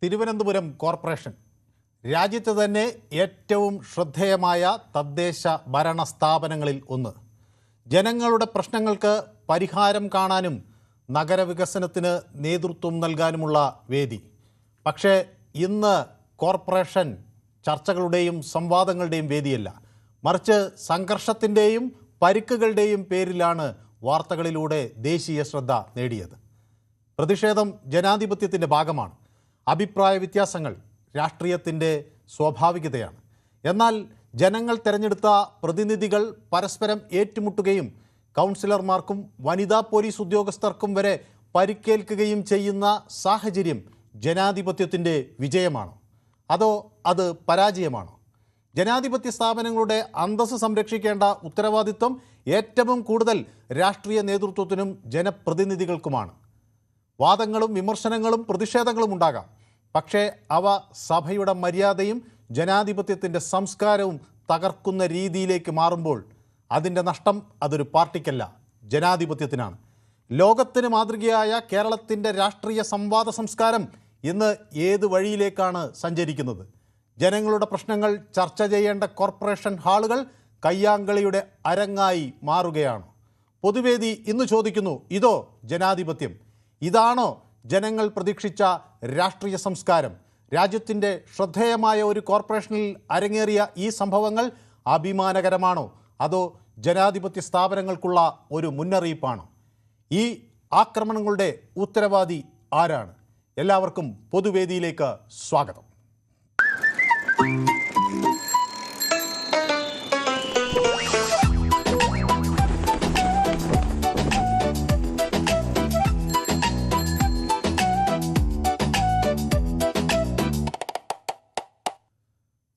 Thiruvananthapuram corporation രാജ്യത്തെ തന്നെ ഏറ്റവും ശ്രദ്ധേയമായ തദ്ദേശ ഭരണ സ്ഥാപനങ്ങളിൽ ഒന്ന്. ജനങ്ങളുടെ പ്രശ്നങ്ങൾക്ക് പരിഹാരം കാണാനും നഗരവികസനത്തിന് നേതൃത്വം നൽകാനുമുള്ള വേദി. പക്ഷേ ഇന്ന് കോർപ്പറേഷൻ ചർച്ചകളുടെയും സംവാദങ്ങളുടെയും വേദിയല്ല, മറിച്ച് സംഘർഷത്തിൻ്റെയും പരിക്കുകളുടെയും പേരിലാണ് വാർത്തകളിലൂടെ ദേശീയ ശ്രദ്ധ നേടിയത്. പ്രതിഷേധം ജനാധിപത്യത്തിൻ്റെ ഭാഗമാണ്. അഭിപ്രായ വ്യത്യാസങ്ങൾ രാഷ്ട്രീയത്തിൻ്റെ സ്വാഭാവികതയാണ്. എന്നാൽ ജനങ്ങൾ തിരഞ്ഞെടുത്ത പ്രതിനിധികൾ പരസ്പരം ഏറ്റുമുട്ടുകയും കൗൺസിലർമാർക്കും വനിതാ പോലീസ് ഉദ്യോഗസ്ഥർക്കും വരെ പരിക്കേൽക്കുകയും ചെയ്യുന്ന സാഹചര്യം ജനാധിപത്യത്തിൻ്റെ വിജയമാണോ അതോ അത് പരാജയമാണോ? ജനാധിപത്യ സ്ഥാപനങ്ങളുടെ അന്തസ്സ് സംരക്ഷിക്കേണ്ട ഉത്തരവാദിത്വം ഏറ്റവും കൂടുതൽ രാഷ്ട്രീയ നേതൃത്വത്തിനും ജനപ്രതിനിധികൾക്കുമാണ്. വാദങ്ങളും വിമർശനങ്ങളും പ്രതിഷേധങ്ങളും ഉണ്ടാകാം, പക്ഷേ അവ സഭയുടെ മര്യാദയും ജനാധിപത്യത്തിൻ്റെ സംസ്കാരവും തകർക്കുന്ന രീതിയിലേക്ക് മാറുമ്പോൾ അതിൻ്റെ നഷ്ടം അതൊരു പാർട്ടിക്കല്ല, ജനാധിപത്യത്തിനാണ്. ലോകത്തിന് മാതൃകയായ കേരളത്തിൻ്റെ രാഷ്ട്രീയ സംവാദ സംസ്കാരം ഇന്ന് ഏത് വഴിയിലേക്കാണ് സഞ്ചരിക്കുന്നത്? ജനങ്ങളുടെ പ്രശ്നങ്ങൾ ചർച്ച ചെയ്യേണ്ട കോർപ്പറേഷൻ ഹാളുകൾ കയ്യാങ്കളിയുടെ അരങ്ങായി മാറുകയാണ്. പൊതുവേദി ഇന്ന് ചോദിക്കുന്നു, ഇതോ ജനാധിപത്യം? ഇതാണോ ജനങ്ങൾ പ്രതീക്ഷിച്ച രാഷ്ട്രീയ സംസ്കാരം? രാജ്യത്തിൻ്റെ ശ്രദ്ധേയമായ ഒരു കോർപ്പറേഷനിൽ അരങ്ങേറിയ ഈ സംഭവങ്ങൾ അഭിമാനകരമാണോ അതോ ജനാധിപത്യ സ്ഥാപനങ്ങൾക്കുള്ള ഒരു മുന്നറിയിപ്പാണോ? ഈ ആക്രമണങ്ങളുടെ ഉത്തരവാദി ആരാണ്? എല്ലാവർക്കും പൊതുവേദിയിലേക്ക് സ്വാഗതം.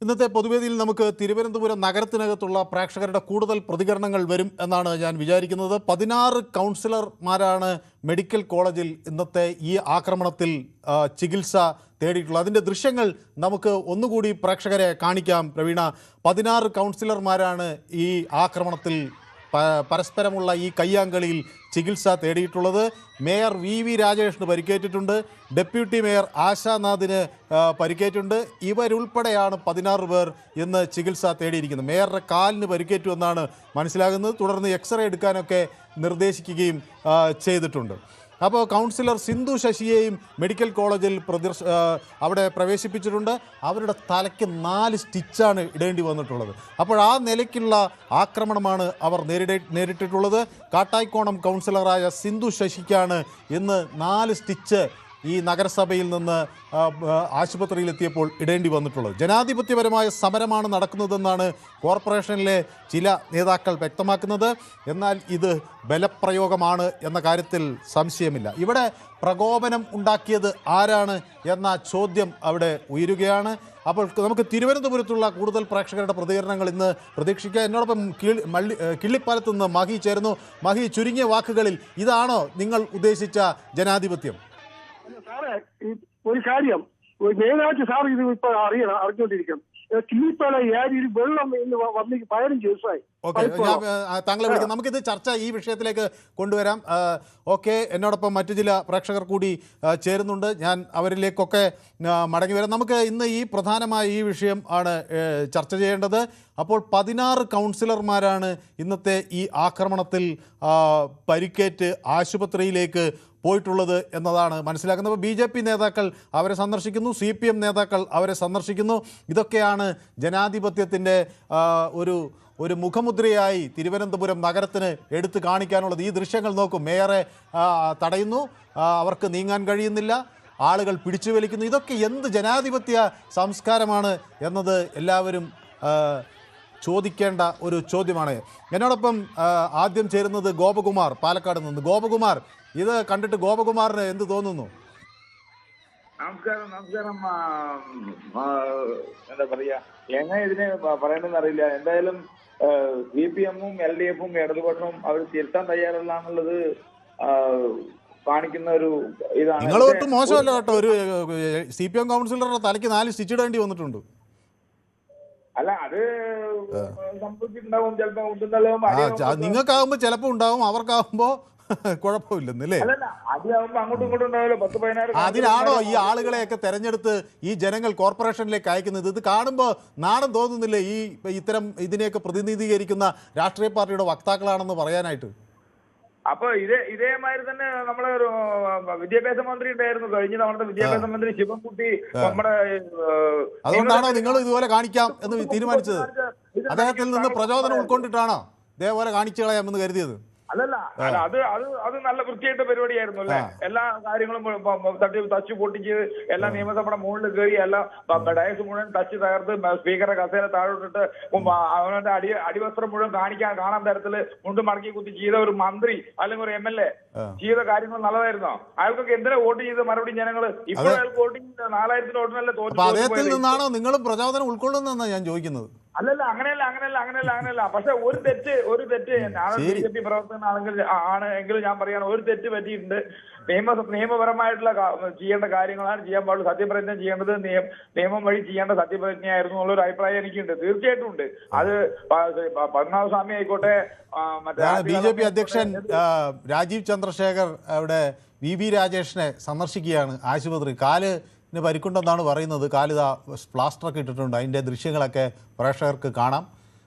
ഇന്നത്തെ പൊതുവേദിയിൽ നമുക്ക് തിരുവനന്തപുരം നഗരത്തിനകത്തുള്ള പ്രേക്ഷകരുടെ കൂടുതൽ പ്രതികരണങ്ങൾ വരും എന്നാണ് ഞാൻ വിചാരിക്കുന്നത്. 16 കൗൺസിലർമാരാണ് മെഡിക്കൽ കോളേജിൽ ഇന്നത്തെ ഈ ആക്രമണത്തിൽ ചികിത്സ തേടിയിട്ടുള്ളത്. അതിൻ്റെ ദൃശ്യങ്ങൾ നമുക്ക് ഒന്നുകൂടി പ്രേക്ഷകരെ കാണിക്കാം. പ്രവീണ, 16 കൗൺസിലർമാരാണ് ഈ ആക്രമണത്തിൽ പരസ്പരമുള്ള ഈ കയ്യാങ്കളിയിൽ ചികിത്സ തേടിയിട്ടുള്ളത്. മേയർ വി രാജേഷിന് പരിക്കേറ്റിട്ടുണ്ട്, ഡെപ്യൂട്ടി മേയർ ആശാനാഥിന് പരിക്കേറ്റുണ്ട്. ഇവരുൾപ്പെടെയാണ് 16 പേർ ഇന്ന് ചികിത്സ തേടിയിരിക്കുന്നത്. മേയറുടെ കാലിന് പരിക്കേറ്റു എന്നാണ് മനസ്സിലാകുന്നത്. തുടർന്ന് എക്സ്റേ എടുക്കാനൊക്കെ നിർദ്ദേശിക്കുകയും ചെയ്തിട്ടുണ്ട്. അപ്പോൾ കൗൺസിലർ സിന്ധു ശശിയെയും മെഡിക്കൽ കോളേജിൽ അവിടെ പ്രവേശിപ്പിച്ചിട്ടുണ്ട്. അവരുടെ തലയ്ക്ക് 4 സ്റ്റിച്ചാണ് ഇടേണ്ടി വന്നിട്ടുള്ളത്. അപ്പോൾ ആ നിലയ്ക്കുള്ള ആക്രമണമാണ് അവർ നേരിട്ടിട്ടുള്ളത്. കാട്ടായിക്കോണം കൗൺസിലറായ സിന്ധു ശശിക്കാണ് ഇന്ന് 4 സ്റ്റിച്ച് ഈ നഗരസഭയിൽ നിന്ന് ആശുപത്രിയിലെത്തിയപ്പോൾ ഇടേണ്ടി വന്നിട്ടുള്ളത്. ജനാധിപത്യപരമായ സമരമാണ് നടക്കുന്നതെന്നാണ് കോർപ്പറേഷനിലെ ചില നേതാക്കൾ വ്യക്തമാക്കുന്നത്. എന്നാൽ ഇത് ബലപ്രയോഗമാണ് എന്ന കാര്യത്തിൽ സംശയമില്ല. ഇവിടെ പ്രകോപനം ഉണ്ടാക്കിയത് ആരാണ് എന്ന ചോദ്യം അവിടെ ഉയരുകയാണ്. അപ്പോൾ നമുക്ക് തിരുവനന്തപുരത്തുള്ള കൂടുതൽ പ്രേക്ഷകരുടെ പ്രതികരണങ്ങൾ ഇന്ന് പ്രതീക്ഷിക്കുക. എന്നോടൊപ്പം കിള്ളിപ്പാലത്ത് നിന്ന് മഹി ചേരുന്നു. മഹി, ചുരുങ്ങിയ വാക്കുകളിൽ ഇതാണോ നിങ്ങൾ ഉദ്ദേശിച്ച ജനാധിപത്യം? സാറേ, ഒരു കാര്യം മെയിനായിട്ട് സാർ ഇത് ഇപ്പൊ അറിഞ്ഞുകൊണ്ടിരിക്കണം. കിള്ളിപ്പാല ഏരിയയിൽ വെള്ളം ഇന്ന് വന്ന് 15 ദിവസമായി. ഓക്കെ, ഞാൻ താങ്കളെ വിളിക്കാം. നമുക്കിത് ചർച്ച ഈ വിഷയത്തിലേക്ക് കൊണ്ടുവരാം. ഓക്കെ, എന്നോടൊപ്പം മറ്റു ചില പ്രേക്ഷകർ കൂടി ചേരുന്നുണ്ട്. ഞാൻ അവരിലേക്കൊക്കെ മടങ്ങി വരാം. നമുക്ക് ഇന്ന് ഈ പ്രധാനമായ ഈ വിഷയം ആണ് ചർച്ച ചെയ്യേണ്ടത്. അപ്പോൾ 16 കൗൺസിലർമാരാണ് ഇന്നത്തെ ഈ ആക്രമണത്തിൽ പരിക്കേറ്റ് ആശുപത്രിയിലേക്ക് പോയിട്ടുള്ളത് എന്നതാണ് മനസ്സിലാക്കുന്നത്. അപ്പോൾ BJP നേതാക്കൾ അവരെ സന്ദർശിക്കുന്നു, CPM നേതാക്കൾ അവരെ സന്ദർശിക്കുന്നു. ഇതൊക്കെയാണ് ജനാധിപത്യത്തിൻ്റെ ഒരു മുഖമുദ്രയായി തിരുവനന്തപുരം നഗരത്തിന് എടുത്തു കാണിക്കാനുള്ളത്. ഈ ദൃശ്യങ്ങൾ നോക്കും. മേയറെ തടയുന്നു, അവർക്ക് നീങ്ങാൻ കഴിയുന്നില്ല, ആളുകൾ പിടിച്ചു വലിക്കുന്നു. ഇതൊക്കെ എന്ത് ജനാധിപത്യ സംസ്കാരമാണ് എന്നത് എല്ലാവരും ചോദിക്കേണ്ട ഒരു ചോദ്യമാണ്. എന്നോടൊപ്പം ആദ്യം ചേരുന്നത് ഗോപകുമാർ, പാലക്കാട് നിന്ന്. ഗോപകുമാർ, ഇത് കണ്ടിട്ട് ഗോപകുമാറിന് എന്ത് തോന്നുന്നു? നമസ്കാരം. എന്താ പറയാ, എങ്ങനെ ഇതിനെ പറയണമെന്ന് അറിയില്ല. എന്തായാലും CPM-ഉം LDF-ഉം ഇടതുപക്ഷവും അവർ തിരുത്താൻ തയ്യാറല്ലാന്നുള്ളത് കാണിക്കുന്ന ഒരു ഇതാണ്. നിങ്ങൾ ഒട്ടും മോശമല്ല കേട്ടോ. ഒരു CPM കൗൺസിലറുടെ തലയ്ക്ക് 4 സ്റ്റിച്ച് ഇടേണ്ടി വന്നിട്ടുണ്ട്. അല്ല, അത് സംഭവിച്ചിട്ടുണ്ടാവും. ചിലപ്പോ നിങ്ങൾക്കാവുമ്പോ ചിലപ്പോ ഉണ്ടാവും, അവർക്കാവുമ്പോ കുഴപ്പമില്ലെന്നല്ലേ? അല്ലല്ല, അടിയാവുമ്പോ അങ്ങോട്ടും ഇങ്ങോട്ടും ഉണ്ടാവല്ലോ 10-16. അതിനാണോ ഈ ആളുകളെയൊക്കെ തെരഞ്ഞെടുത്ത് ഈ ജനങ്ങൾ കോർപ്പറേഷനിലേക്ക് അയക്കുന്നത്? ഇത് കാണുമ്പോൾ നാണം തോന്നുന്നില്ലേ ഈ ഇത്തരം ഇതിനെയൊക്കെ പ്രതിനിധീകരിക്കുന്ന രാഷ്ട്രീയ പാർട്ടിയുടെ വക്താക്കളാണെന്ന് പറയാനായിട്ട്? അപ്പൊ ഇതേമാതിരി തന്നെ നമ്മളെ ഒരു വിദ്യാഭ്യാസ മന്ത്രി ഉണ്ടായിരുന്നു കഴിഞ്ഞ തവണത്തെ വിദ്യാഭ്യാസ മന്ത്രി ശിവൻകുട്ടി. നമ്മുടെ അതുകൊണ്ടാണോ നിങ്ങൾ ഇതുപോലെ കാണിക്കാം എന്ന് തീരുമാനിച്ചത്? അദ്ദേഹത്തിൽ നിന്ന് പ്രചോദനം ഉൾക്കൊണ്ടിട്ടാണോ ഇതേപോലെ കാണിച്ചു കളയാമെന്ന് കരുതിയത്? അല്ലല്ല, അത് നല്ല വൃത്തിയായിട്ട പരിപാടിയായിരുന്നു അല്ലേ? എല്ലാ കാര്യങ്ങളും തച്ച് പൊട്ടിച്ച് എല്ലാ നിയമസഭയുടെ മുകളിൽ കയറി എല്ലാ ഡയസ് മുഴുവൻ തച്ച് തകർത്ത് സ്പീക്കറെ കസേര താഴോട്ടിട്ട് അവനവന്റെ അടിവസ്ത്രം മുഴുവൻ കാണാൻ തരത്തില് മുണ്ട് മടക്കി കുത്തി ചെയ്ത ഒരു മന്ത്രി അല്ലെങ്കിൽ ഒരു MLA ചെയ്ത കാര്യങ്ങൾ നല്ലതായിരുന്നോ? അയാൾക്കൊക്കെ എന്തിനാ വോട്ട് ചെയ്ത് മറുപടി ജനങ്ങള്? ഇപ്പോൾ അയാൾക്ക് വോട്ടിംഗ് 4000 വോട്ടിനല്ലേ തോറ്റു. അദ്ദേഹത്തിൽ നിന്നാണോ നിങ്ങൾ പ്രചോദനം ഉൾക്കൊള്ളുന്നതെന്നാണ് ഞാൻ ചോദിക്കുന്നത്. അല്ലല്ല, അങ്ങനെയല്ല. പക്ഷെ ഒരു തെറ്റ് ഞാൻ BJP പ്രവർത്തകനാണെങ്കിൽ എങ്കിൽ ഞാൻ പറയാണ്, ഒരു തെറ്റ് പറ്റിയിട്ടുണ്ട്. നിയമപരമായിട്ടുള്ള ചെയ്യേണ്ട കാര്യങ്ങളാണ് ചെയ്യാൻ പാടുള്ളൂ. സത്യപ്രതിജ്ഞ ചെയ്യേണ്ടത് നിയമം വഴി ചെയ്യേണ്ട സത്യപ്രതിജ്ഞയായിരുന്നു എന്നുള്ളൊരു അഭിപ്രായം എനിക്കുണ്ട്. തീർച്ചയായിട്ടും ഉണ്ട്. അത് പത്മനാഭസ്വാമി ആയിക്കോട്ടെ, BJP അധ്യക്ഷൻ രാജീവ് ചന്ദ്രശേഖർ അവിടെ VB രാജേഷിനെ സന്ദർശിക്കുകയാണ് ആശുപത്രി. കാലിന് പരിക്കുണ്ടെന്നാണ് പറയുന്നത്. കാലിതാ പ്ലാസ്റ്ററൊക്കെ ഇട്ടിട്ടുണ്ട്. അതിൻ്റെ ദൃശ്യങ്ങളൊക്കെ പ്രേക്ഷകർക്ക് കാണാം.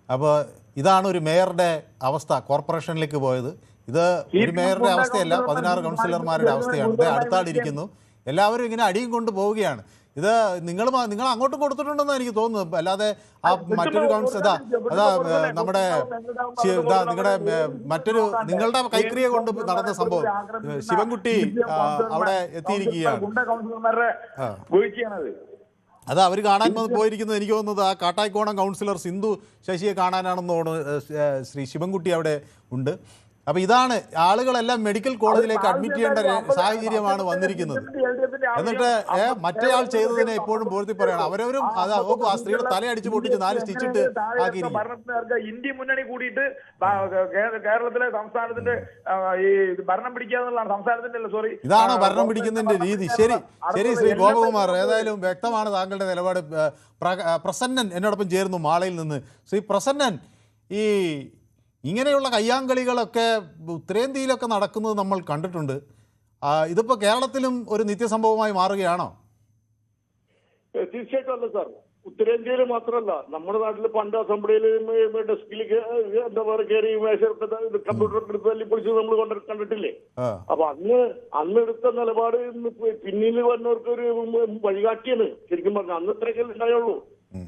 അപ്പോൾ ഇതാണ് ഒരു മേയറുടെ അവസ്ഥ, കോർപ്പറേഷനിലേക്ക് പോയത്. ഇത് ഒരു മേയറുടെ അവസ്ഥയല്ല, 16 കൗൺസിലർമാരുടെ അവസ്ഥയാണ്. ഇത് അടുത്താടിരിക്കുന്നു. എല്ലാവരും ഇങ്ങനെ അടിയും കൊണ്ട് പോവുകയാണ്. ഇത് നിങ്ങൾ അങ്ങോട്ടും കൊടുത്തിട്ടുണ്ടെന്ന് എനിക്ക് തോന്നുന്നു. അല്ലാതെ ആ മറ്റൊരു കൗൺസിൽ നമ്മുടെ നിങ്ങളുടെ മറ്റൊരു നിങ്ങളുടെ കൈക്രിയ കൊണ്ട് നടന്ന സംഭവം ശിവൻകുട്ടി അവിടെ എത്തിയിരിക്കുകയാണ്. അത് അവർ കാണാൻ പോയിരിക്കുന്നത് എനിക്ക് തോന്നുന്നത് ആ കാട്ടായിക്കോണം കൗൺസിലർ സിന്ധു ശശിയെ കാണാനാണെന്ന് തോന്നുന്നു. ശ്രീ ശിവൻകുട്ടി അവിടെ ഉണ്ട്. അപ്പോൾ ഇതാണ്, ആളുകളെല്ലാം മെഡിക്കൽ കോളേജിലേക്ക് അഡ്മിറ്റ് ചെയ്യേണ്ട സാഹചര്യമാണ് വന്നിരിക്കുന്നത്. എന്നിട്ട് മറ്റേയാൾ ചെയ്തതിനെ എപ്പോഴും പോഴ്ത്തി പറയണം. അവരവരും ആ സ്ത്രീയുടെ തലയടിച്ച് പൊട്ടിച്ച് 4 സ്റ്റിച്ചിട്ട് ആക്കിയിരിക്കും. ഇന്ത്യ മുന്നണി കൂടിയിട്ട് കേരളത്തിലെ സംസ്ഥാനത്തിന്റെ ഈ ഭരണം പിടിക്കാന്നുള്ളതാണ്. സംസ്ഥാനത്തിന്റെ സോറി, ഇതാണോ ഭരണം പിടിക്കുന്നതിന്റെ രീതി? ശരി ശ്രീ ഗോപകുമാർ, ഏതായാലും വ്യക്തമാണ് താങ്കളുടെ നിലപാട്. പ്രസന്നൻ എന്നോടൊപ്പം ചേർന്നു മാളയിൽ നിന്ന്. ശ്രീ പ്രസന്നൻ, ഈ ഇങ്ങനെയുള്ള കയ്യാങ്കളികളൊക്കെ ഉത്തരേന്ത്യയിലൊക്കെ നടക്കുന്നത് നമ്മൾ കണ്ടിട്ടുണ്ട്. ഇതിപ്പോൾ കേരളത്തിലും ഒരു നിത്യസംഭവമായി മാറുകയാണോ? തീർച്ചയായിട്ടും അല്ല സാർ. ഉത്തരേന്ത്യയിൽ മാത്രമല്ല, നമ്മുടെ നാട്ടിൽ പണ്ട് അസംബ്ലിയിൽ ഡെസ്കിലേക്ക് എന്താ പറയുക കയറി കമ്പ്യൂട്ടർ എടുത്ത് തല്ലിപ്പൊളിച്ച് നമ്മൾ കണ്ടിട്ടില്ലേ? അപ്പൊ അന്ന് എടുത്ത നിലപാട് പിന്നിൽ വന്നവർക്ക് ഒരു വഴികാട്ടിയാണ് ശരിക്കും പറഞ്ഞാൽ. അന്ന് ഇത്രയൊക്കെ ഉണ്ടായുള്ളൂ.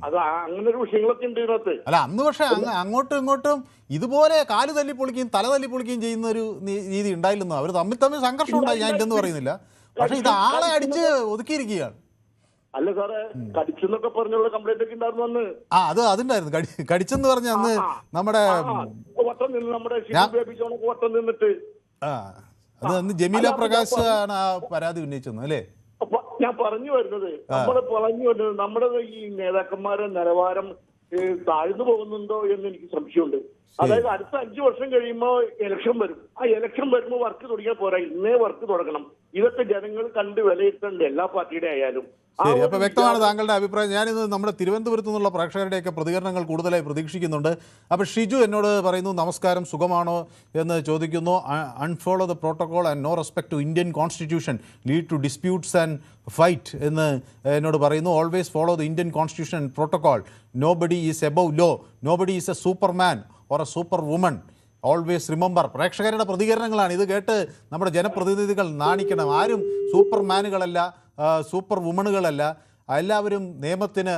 അത് അങ്ങനെ ഒരു വിഷയങ്ങളൊക്കെ ഉണ്ട് ഇതിനകത്ത്. അല്ല, അന്ന് പക്ഷെ അങ്ങോട്ടും ഇങ്ങോട്ടും ഇതുപോലെ കാല് തല്ലി പൊളിക്കുകയും തല തല്ലി പൊളിക്കുകയും ചെയ്യുന്ന ഒരു രീതി ഉണ്ടായില്ലെന്നോ? അവർ തമ്മിൽ സംഘർഷം ഉണ്ടായി, ഞാൻ ഇല്ലെന്ന് പറയുന്നില്ല. പക്ഷെ ഇത് ആളെ അടിച്ച് ഒതുക്കിയിരിക്കുകയാണ്. അല്ല സാറേ, കടിച്ചെന്നൊക്കെ പറഞ്ഞുള്ള കംപ്ലൈന്റ് ഒക്കെ ഉണ്ടായിരുന്നു അന്ന്. അതുണ്ടായിരുന്നു, കടിച്ചെന്ന് പറഞ്ഞ അന്ന് നമ്മുടെ വട്ടം നിന്ന് നമ്മുടെ വട്ടം നിന്നിട്ട് അത് അന്ന് ജമീല പ്രകാശ് ആണ് ആ പരാതി ഉന്നയിച്ചത് അല്ലേ? ഞാൻ പറഞ്ഞു വരുന്നത് നമ്മുടെ ഈ നേതാക്കന്മാരുടെ നിലവാരം താഴ്ന്നു പോകുന്നുണ്ടോ എന്ന് എനിക്ക് സംശയമുണ്ട്. അതായത് അടുത്ത 5 വർഷം കഴിയുമ്പോൾ ഇലക്ഷൻ വരും. ആ ഇലക്ഷൻ വരുമ്പോൾ വർക്ക് തുടങ്ങിയാൽ പോരാ, ഇന്നേ വർക്ക് തുടങ്ങണം. ഇതൊക്കെ ജനങ്ങൾ കണ്ട് വിലയിരുത്തേണ്ട, എല്ലാ പാർട്ടിയുടെ ആയാലും. ശരി, അപ്പോൾ വ്യക്തമാണ് താങ്കളുടെ അഭിപ്രായം. ഞാനിത് നമ്മുടെ തിരുവനന്തപുരത്തു നിന്നുള്ള പ്രേക്ഷകരുടെയൊക്കെ പ്രതികരണങ്ങൾ കൂടുതലായി പ്രതീക്ഷിക്കുന്നുണ്ട്. അപ്പോൾ ഷിജു എന്നോട് പറയുന്നു, നമസ്കാരം, സുഖമാണോ എന്ന് ചോദിക്കുന്നു. Unfollow the protocol and no respect to Indian constitution lead to disputes and fight എന്ന് എന്നോട് പറയുന്നു. Always follow the Indian constitution and protocol. Nobody is above law, nobody is a superman or a super woman. Always remember. പ്രേക്ഷകരുടെ പ്രതികരണങ്ങളാണ്. ഇത് കേട്ട് നമ്മുടെ ജനപ്രതിനിധികൾ നാണിക്കണം. ആരും സൂപ്പർമാനുകളല്ല, സൂപ്പർ വുമണുകളല്ല. എല്ലാവരും നിയമത്തിന്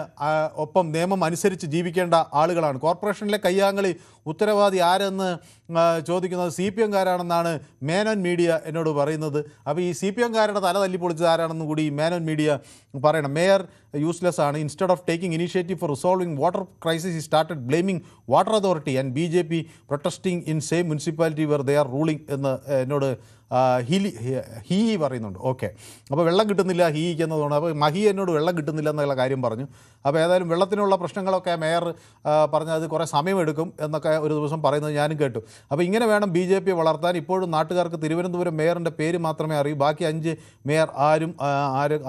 ഒപ്പം നിയമം അനുസരിച്ച് ജീവിക്കേണ്ട ആളുകളാണ്. കോർപ്പറേഷനിലെ കയ്യാങ്കളി ഉത്തരവാദി ആരെന്ന് ചോദിക്കുന്നത് CPM-കാരാണെന്നാണ് മേനോൻ മീഡിയ എന്നോട് പറയുന്നത്. അപ്പോൾ ഈ CPM-കാരുടെ തല തല്ലിപ്പൊളിച്ചത് ആരാണെന്ന് കൂടി മേനോൻ മീഡിയ പറയണം. മേയർ യൂസ്ലെസ് ആണ്. Instead of taking initiative for resolving water crisis he started blaming water authority and BJP protesting in same municipality where they are ruling എന്ന് എന്നോട് ഹീ പറയുന്നുണ്ട്. ഓക്കെ, അപ്പോൾ വെള്ളം കിട്ടുന്നില്ല ഹീക്ക് എന്നതുകൊണ്ട്. അപ്പോൾ മഹി എന്നോട് വെള്ളം കിട്ടുന്നില്ല എന്നുള്ള കാര്യം പറഞ്ഞു. അപ്പോൾ ഏതായാലും വെള്ളത്തിനുള്ള പ്രശ്നങ്ങളൊക്കെ മേയർ പറഞ്ഞത് കുറേ സമയമെടുക്കും എന്നൊക്കെ ഒരു ദിവസം പറയുന്നത് ഞാനും കേട്ടു. അപ്പോൾ ഇങ്ങനെ വേണം BJP വളർത്താൻ. ഇപ്പോഴും നാട്ടുകാർക്ക് തിരുവനന്തപുരം മേയറിൻ്റെ പേര് മാത്രമേ അറിയൂ, ബാക്കി 5 മേയർ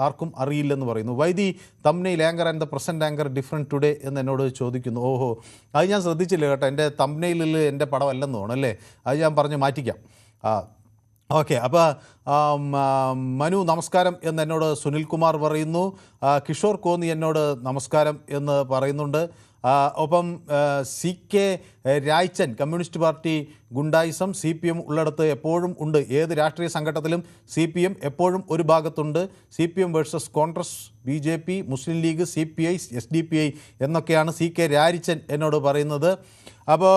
ആർക്കും അറിയില്ലെന്ന് പറയുന്നു. വൈദി thumbnail anchor and the present anchor different today എന്ന് എന്നോട് ചോദിക്കുന്നു. ഓഹോ, അത് ഞാൻ ശ്രദ്ധിച്ചില്ല കേട്ടോ. എൻ്റെ തംബ്നെയിലിൽ എൻ്റെ പടമല്ലെന്ന് തോന്നുന്നു അല്ലേ? അത് ഞാൻ പറഞ്ഞ് മാറ്റിക്കാം. ഓക്കെ, അപ്പോൾ മനു നമസ്കാരം എന്ന് എന്നോട് സുനിൽകുമാർ പറയുന്നു. കിഷോർ കോന്നി എന്നോട് നമസ്കാരം എന്ന് പറയുന്നുണ്ട്. ഒപ്പം C K Raichan, communist party ഗുണ്ടായിസം CPM ഉള്ളിടത്ത് എപ്പോഴും ഉണ്ട്. ഏത് രാഷ്ട്രീയ സംഘട്ടനത്തിലും CPM എപ്പോഴും ഒരു ഭാഗത്തുണ്ട്. CPM വേഴ്സസ് കോൺഗ്രസ്, BJP, മുസ്ലിം ലീഗ്, CPI, SDPI എന്നൊക്കെയാണ് സി കെ രായ്ച്ചൻ എന്നോട് പറയുന്നത്. അപ്പോൾ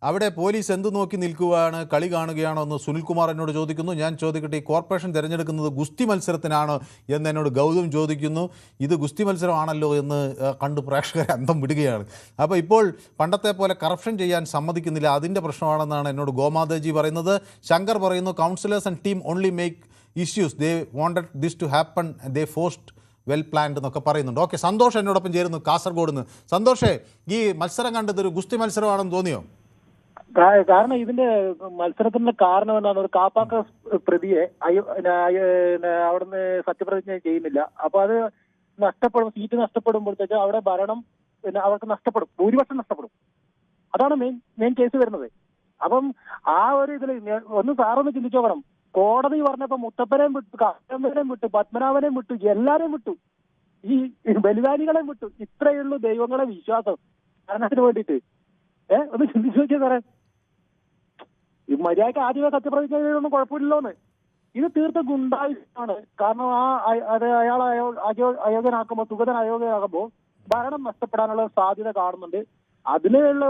അവിടെ പോലീസ് എന്ത് നോക്കി നിൽക്കുകയാണ്, കളി കാണുകയാണോ എന്ന് സുനിൽകുമാർ എന്നോട് ചോദിക്കുന്നു. ഞാൻ ചോദിക്കട്ടെ, ഈ കോർപ്പറേഷൻ തിരഞ്ഞെടുക്കുന്നത് ഗുസ്തി മത്സരത്തിനാണോ എന്ന് എന്നോട് ഗൗതം ചോദിക്കുന്നു. ഇത് ഗുസ്തി മത്സരമാണല്ലോ എന്ന് കണ്ട് പ്രേക്ഷകരെ അന്തം വിടുകയാണ്. അപ്പോൾ ഇപ്പോൾ പണ്ടത്തെ പോലെ കറപ്ഷൻ ചെയ്യാൻ സമ്മതിക്കുന്നില്ല, അതിൻ്റെ പ്രശ്നമാണെന്നാണ് എന്നോട് ഗോമാതജി പറയുന്നത്. ശങ്കർ പറയുന്നു, councillors and team only make issues, they wanted this to happen, they forced well planned എന്നൊക്കെ പറയുന്നുണ്ട്. ഓക്കെ, സന്തോഷം എന്നോടൊപ്പം ചേരുന്നു കാസർഗോഡ് നിന്ന്. സന്തോഷേ, ഈ മത്സരം കണ്ടത് ഒരു ഗുസ്തി മത്സരമാണെന്ന് തോന്നിയോ? കാരണം ഇതിന്റെ മത്സരത്തിന്റെ കാരണം എന്താണ്, ഒരു കാപ്പാക്ക പ്രതിയെ അവിടുന്ന് സത്യപ്രതിജ്ഞ ചെയ്യുന്നില്ല. അപ്പൊ അത് നഷ്ടപ്പെടും, സീറ്റ് നഷ്ടപ്പെടുമ്പോഴത്തേക്ക് അവിടെ ഭരണം അവർക്ക് നഷ്ടപ്പെടും, ഭൂരിപക്ഷം നഷ്ടപ്പെടും. അതാണ് മെയിൻ കേസ് വരുന്നത്. അപ്പം ആ ഒരു ഇതിൽ ഒന്ന് സാറൊന്ന് ചിന്തിച്ചു നോക്കണം. കോടതി പറഞ്ഞപ്പോ മുത്തപ്പനെയും വിട്ടു, കാക്കമ്പനെയും വിട്ടു, പത്മനാഭനെയും വിട്ടു, എല്ലാരെയും വിട്ടു, ഈ ബലിദാനികളെയും വിട്ടു. ഇത്രയുള്ളൂ ദൈവങ്ങളെ വിശ്വാസം ഭരണത്തിന് വേണ്ടിയിട്ട്. ഒന്ന് ചിന്തിച്ചു നോക്കിയാൽ സാറേ, ഈ മര്യാദക്ക് ആദ്യമേ സത്യപ്രതിജ്ഞ ചെയ്തൊന്നും കുഴപ്പമില്ലല്ലോന്ന്. ഇത് തീർത്ത ഗുണ്ടായിസാണ്. കാരണം അയാൾ അയോഗ്യനാക്കുമ്പോൾ, സുഗതൻ അയോഗ്യനാകുമ്പോൾ ഭരണം നഷ്ടപ്പെടാനുള്ള സാധ്യത കാണുന്നുണ്ട്. അതിനുള്ള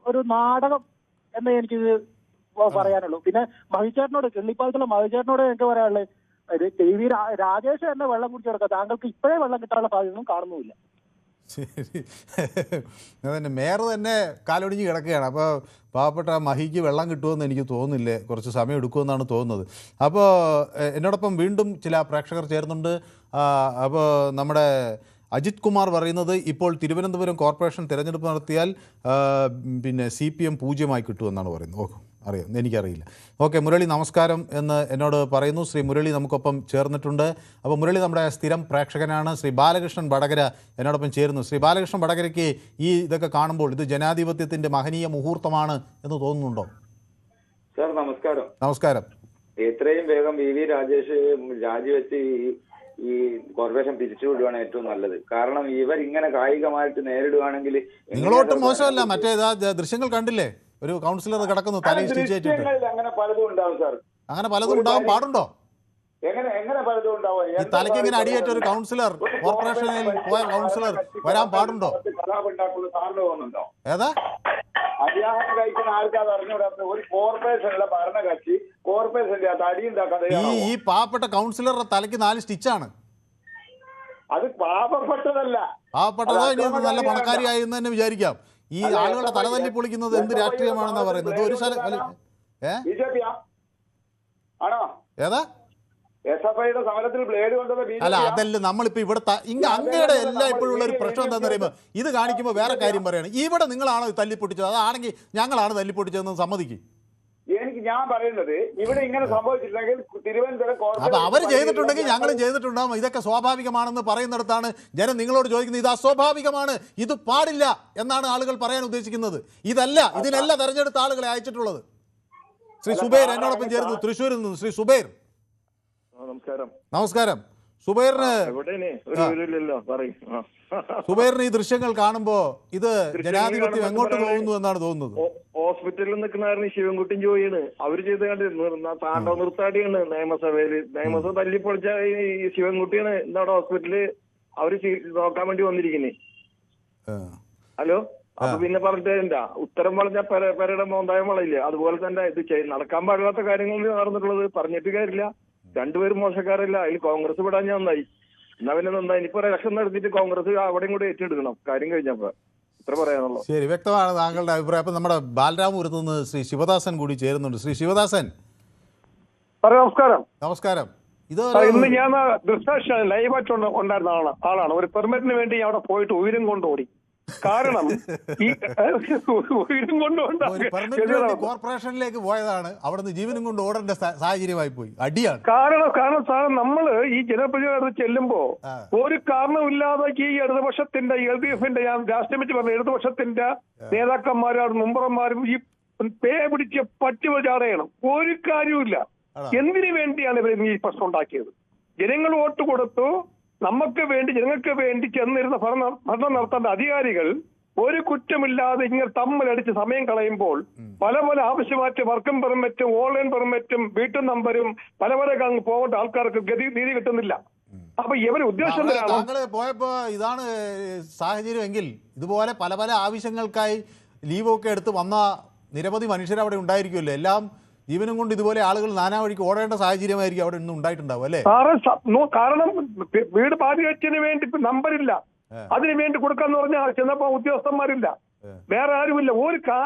ഒരു നാടകം എന്നേ എനിക്ക് പറയാനുള്ളൂ. പിന്നെ മഹിചേട്ടനോട്, കിള്ളിപ്പാലത്തുള്ള മഹിചേട്ടനോട് എനിക്ക് പറയാനുള്ളത്, TV രാജേഷ് തന്നെ വെള്ളം കുടിച്ചു കൊടുക്കുക, താങ്കൾക്ക് ഇപ്പോഴേ വെള്ളം കിട്ടാനുള്ള സാധ്യതയൊന്നും കാണുന്നുമില്ല. ശരി, അതന്നെ മേയർ തന്നെ കാലൊടിഞ്ഞ് കിടക്കുകയാണ്. അപ്പോൾ പാവപ്പെട്ട മഹിക്ക് വെള്ളം കിട്ടുമെന്ന് എനിക്ക് തോന്നുന്നില്ലേ, കുറച്ച് സമയം എടുക്കുമെന്നാണ് തോന്നുന്നത്. അപ്പോൾ എന്നോടൊപ്പം വീണ്ടും ചില പ്രേക്ഷകർ ചേർന്നുണ്ട്. അപ്പോൾ നമ്മുടെ അജിത് കുമാർ പറയുന്നത്, ഇപ്പോൾ തിരുവനന്തപുരം കോർപ്പറേഷൻ തിരഞ്ഞെടുപ്പ് നടത്തിയാൽ പിന്നെ CPM 0 കിട്ടുമെന്നാണ് പറയുന്നത്. ഓ, അറിയാം, എനിക്കറിയില്ല. ഓക്കെ, മുരളി നമസ്കാരം എന്ന് എന്നോട് പറയുന്നു. ശ്രീ മുരളി നമുക്കൊപ്പം ചേർന്നിട്ടുണ്ട്. അപ്പോൾ മുരളി നമ്മുടെ സ്ഥിരം പ്രേക്ഷകനാണ്. ശ്രീ ബാലകൃഷ്ണൻ വടകര എന്നോടൊപ്പം ചേരുന്നു. ശ്രീ ബാലകൃഷ്ണൻ വടകരയ്ക്ക് ഈ ഇതൊക്കെ കാണുമ്പോൾ ഇത് ജനാധിപത്യത്തിൻ്റെ മഹനീയ മുഹൂർത്തമാണ് എന്ന് തോന്നുന്നുണ്ടോ? സാർ നമസ്കാരം. നമസ്കാരം. എത്രയും വേഗം VV രാജേഷ് രാജിവെച്ച് ഈ കോർപ്പറേഷൻ പിരിച്ചുവിടുകയാണ് ഏറ്റവും നല്ലത്. കാരണം ഇവർ ഇങ്ങനെ കായികമായിട്ട് നേരിടുകയാണെങ്കിൽ നിങ്ങളോട്ടും മോശമല്ല. മറ്റേതാ ദൃശ്യങ്ങൾ കണ്ടില്ലേ, ഒരു കൗൺസിലർ കിടക്കുന്നു തലയിൽ സ്റ്റിച്ച് ചെയ്തിട്ട്. അങ്ങനെ പലതും ഉണ്ടാവും സാർ. അങ്ങനെ പലതും ഉണ്ടാവാൻ പാടുണ്ടോ? എങ്ങനെ പലതും ഉണ്ടാവും? ഈ തലയ്ക്ക് ഇങ്ങനെ അടിയേറ്റ ഒരു കൗൺസിലർ, കോർപ്പറേഷനിൽ പോയ കൗൺസിലർ വരാൻ പാടുണ്ടോ? കലാപുണ്ടാക്കുന്നത് സാറിന് തോന്നുന്നുണ്ടോ? ഏതാ അധികാരം കഴിക്കുന്ന ആൾക്കാർ അറിഞ്ഞുകൂടാത്ത ഒരു കോർപ്പറേഷനിലെ ഭരണകക്ഷി കോർപ്പറേഷന്റെ അത് അടിയുണ്ടാക്കാതെ ഈ പാവപ്പെട്ട കൗൺസിലറുടെ തലയ്ക്ക് 4 സ്റ്റിച്ചാണ്. അത് പാവപ്പെട്ടതല്ല, പാവപ്പെട്ടതോ ഇനി നല്ല പണക്കാരിയായി എന്ന് തന്നെ വിചാരിക്കാം. ഈ ആളുകളുടെ തല തല്ലി പൊളിക്കുന്നത് എന്ത് രാഷ്ട്രീയമാണെന്നാ പറയുന്നത്? ഒരു BJP ആണോ? ഏതാ SFIയുടെ സമരത്തിൽ ബ്ലേഡ് കൊണ്ടുവന്ന അല്ല, അതല്ല നമ്മളിപ്പോ ഇവിടെ അങ്ങയുടെ എല്ലാം ഇപ്പോഴുള്ള ഒരു പ്രശ്നം എന്താണെന്ന് പറയുമ്പോൾ, ഇത് കാണിക്കുമ്പോൾ വേറെ കാര്യം പറയാണ്. ഇവിടെ നിങ്ങളാണോ തല്ലിപ്പൊട്ടിച്ചത്? അതാണെങ്കിൽ ഞങ്ങളാണ് തല്ലിപ്പൊട്ടിച്ചതെന്ന് സമ്മതിക്കും. ഞാൻ പറയുന്നത് ഇവിടെ ഇങ്ങനെ സംഭവിച്ചിട്ടുണ്ടെങ്കിൽ തിരുവനന്തപുരം അപ്പൊ അവർ ചെയ്തിട്ടുണ്ടെങ്കിൽ ഞങ്ങളും ചെയ്തിട്ടുണ്ടാവും. ഇതൊക്കെ സ്വാഭാവികമാണെന്ന് പറയുന്നിടത്താണ് ജനം നിങ്ങളോട് ചോദിക്കുന്നത്, ഇത് അസ്വാഭാവികമാണ്, ഇത് പാടില്ല എന്നാണ് ആളുകൾ പറയാൻ ഉദ്ദേശിക്കുന്നത്. ഇതല്ല, ഇതിനല്ല തെരഞ്ഞെടുത്ത ആളുകളെ അയച്ചിട്ടുള്ളത്. ശ്രീ സുബൈർ എന്നോടൊപ്പം ചേർന്നു തൃശ്ശൂരിൽ നിന്ന്. ശ്രീ സുബൈർ നമസ്കാരം. നമസ്കാരം. സുബൈറിന് സുബൈറിന് ഈ ദൃശ്യങ്ങൾ കാണുമ്പോ ഇത് ജനാധിപത്യം എങ്ങോട്ട് പോകുന്നു എന്നാണ് തോന്നുന്നത്? ഹോസ്പിറ്റലിൽ നിൽക്കുന്ന ശിവൻകുട്ടിയും ജോയിയാണ് അവര് ചെയ്ത് കണ്ട് താണ്ടോ നിർത്താടിയാണ് നിയമസഭ തല്ലിപ്പൊളിച്ച ഈ ശിവൻകുട്ടിയാണ് ഇന്നവിടെ ഹോസ്പിറ്റലില് അവര് നോക്കാൻ വേണ്ടി വന്നിരിക്കുന്നേ. ഹലോ, അപ്പൊ പിന്നെ പറഞ്ഞിട്ട് ഉത്തരം പറഞ്ഞ പെരയുടെ മോന്തായം വളയില്ല. അതുപോലെ തന്നെ ഇത് നടക്കാൻ പാടില്ലാത്ത കാര്യങ്ങൾ നടന്നിട്ടുള്ളത് പറഞ്ഞിട്ട് കാര്യമില്ല. രണ്ടുപേരും മോശക്കാരല്ല. അതിൽ കോൺഗ്രസ് വിടാൻ ഞാൻ നന്നായി. എന്നാ പിന്നെ നന്നായി. ഇനിയിപ്പോ ഇലക്ഷൻ നടത്തിയിട്ട് കോൺഗ്രസ് അവിടെയും കൂടെ ഏറ്റെടുക്കണം കാര്യം കഴിഞ്ഞപ്പോ. ഇത്ര പറയാനുള്ളൂ. ശരി, വ്യക്തമാണ് താങ്കളുടെ അഭിപ്രായം. അപ്പൊ നമ്മുടെ ബാലരാമപുരത്ത് നിന്ന് ശ്രീ ശിവദാസൻ കൂടി ചേരുന്നുണ്ട്. ശ്രീ ശിവദാസൻ നമസ്കാരം. നമസ്കാരം. ഇത് ഇന്ന് ഞാൻ ദൃശ്യ ലൈവായിട്ട് ഉണ്ടായിരുന്ന ആളാണ്. ഒരു പെർമിറ്റിന് വേണ്ടി അവിടെ പോയിട്ട് ഉയരം കൊണ്ടോടി. കാരണം ഈ ഉയരം കൊണ്ടുകൊണ്ട് കോർപ്പറേഷനിലേക്ക് പോയതാണ്, അവിടുന്ന് ജീവനും കൊണ്ട് ഓടേണ്ട സാഹചര്യമായി പോയി. അടിയാണ് കാരണം സാറേ, നമ്മള് ഈ ജനപ്രതിനിധികൾ ചെല്ലുമ്പോ ഒരു കാരണമില്ലാതെ ഈ ഇടതുപക്ഷത്തിന്റെ LDF-ന്റെ ഞാൻ രാഷ്ട്രീയം വെച്ച് പറഞ്ഞ ഇടതുപക്ഷത്തിന്റെ നേതാക്കന്മാരും മെമ്പർമാരും ഈ പേ പിടിച്ച് പറ്റുമോ ചാടയണം. ഒരു കാര്യവുമില്ല. എന്തിനു വേണ്ടിയാണ് ഇവർ ഈ പ്രശ്നം ഉണ്ടാക്കിയത്? ജനങ്ങൾ വോട്ട് കൊടുത്തു, നമുക്ക് വേണ്ടി ജനങ്ങൾക്ക് വേണ്ടി ചെന്നിരുന്ന ഭരണം നടത്തേണ്ട അധികാരികൾ ഒരു കുറ്റമില്ലാതെ ഇങ്ങനെ തമ്മിലടിച്ച് സമയം കളയുമ്പോൾ പല പല ആവശ്യമായിട്ട് വർക്കും പെർമിറ്റും ഓൺലൈൻ പെർമിറ്റും വീട്ടു നമ്പരും പല പോകേണ്ട ആൾക്കാർക്ക് നീതി കിട്ടുന്നില്ല. അപ്പൊ ഇവര് ഉദ്ദേശം താങ്കള് പോയപ്പോ ഇതാണ് സാഹചര്യം എങ്കിൽ ഇതുപോലെ പല പല ആവശ്യങ്ങൾക്കായി ലീവൊക്കെ എടുത്ത് വന്ന നിരവധി മനുഷ്യർ അവിടെ ഉണ്ടായിരിക്കുമല്ലോ. എല്ലാം ജീവനും കൊണ്ട് ഇതുപോലെ ആളുകൾ നാനാ വഴിക്ക് ഓടേണ്ട സാഹചര്യമായിരിക്കും അവിടെ ഇന്ന് ഉണ്ടായിട്ടുണ്ടാവും അല്ലേ? കാരണം വീട് പാചകത്തിന് വേണ്ടി നമ്പറില്ല, അതിനു വേണ്ടി കൊടുക്കാന്ന് പറഞ്ഞാൽ ചെന്നപ്പോ ഉദ്യോഗസ്ഥന്മാരില്ല, വേറെ ആരുമില്ല.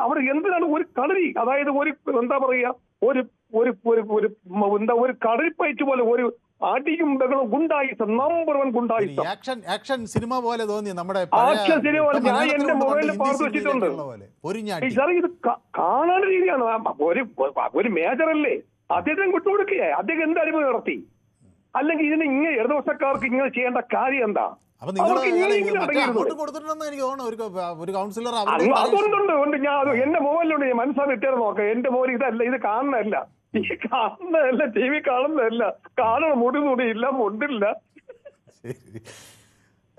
അവിടെ എന്തിനാണ് ഒരു കളരി, അതായത് ഒരു എന്താ പറയാ ഒരു ഒരു ഒരു എന്താ ഒരു കളരിപ്പയറ്റ് പോലെ ഒരു അടിയും ബഹളം ഗുണ്ടായിസം, നമ്പർ 1 ഗുണ്ടായിസം. ആക്ഷൻ സിനിമ പോലെ തോന്നി നമ്മുടെ ആക്ഷൻ സിനിമ പോലെ. ഞാൻ എന്റെ മൊബൈലിൽ പാർത്ത് വെച്ചിട്ടുണ്ട്. ഇത് കാണാൻ രീതിയാണ്. ഒരു മേജറല്ലേ അദ്ദേഹം വിട്ടുകൊടുക്കുകയെ, അദ്ദേഹം എന്ത് അടിമ നടത്തി? അല്ലെങ്കിൽ ഇതിന് ഇങ്ങനെ ഇടതുപക്ഷക്കാർക്ക് ഇങ്ങനെ ചെയ്യേണ്ട കാര്യം എന്താ? അതുകൊണ്ടുണ്ട്. ഞാൻ എന്റെ മോബൈലിലുണ്ട്, ഞാൻ മനസ്സിലാക്കി ഇട്ടേ നോക്കാം. എന്റെ മോബൈൽ ഇതല്ല, ഇത് കാണുന്നതല്ല, ഈ കാണുന്നതല്ല, ടി വി കാണുന്നതല്ല, കാണണം. മുടി ഇല്ല, മുണ്ടില്ല.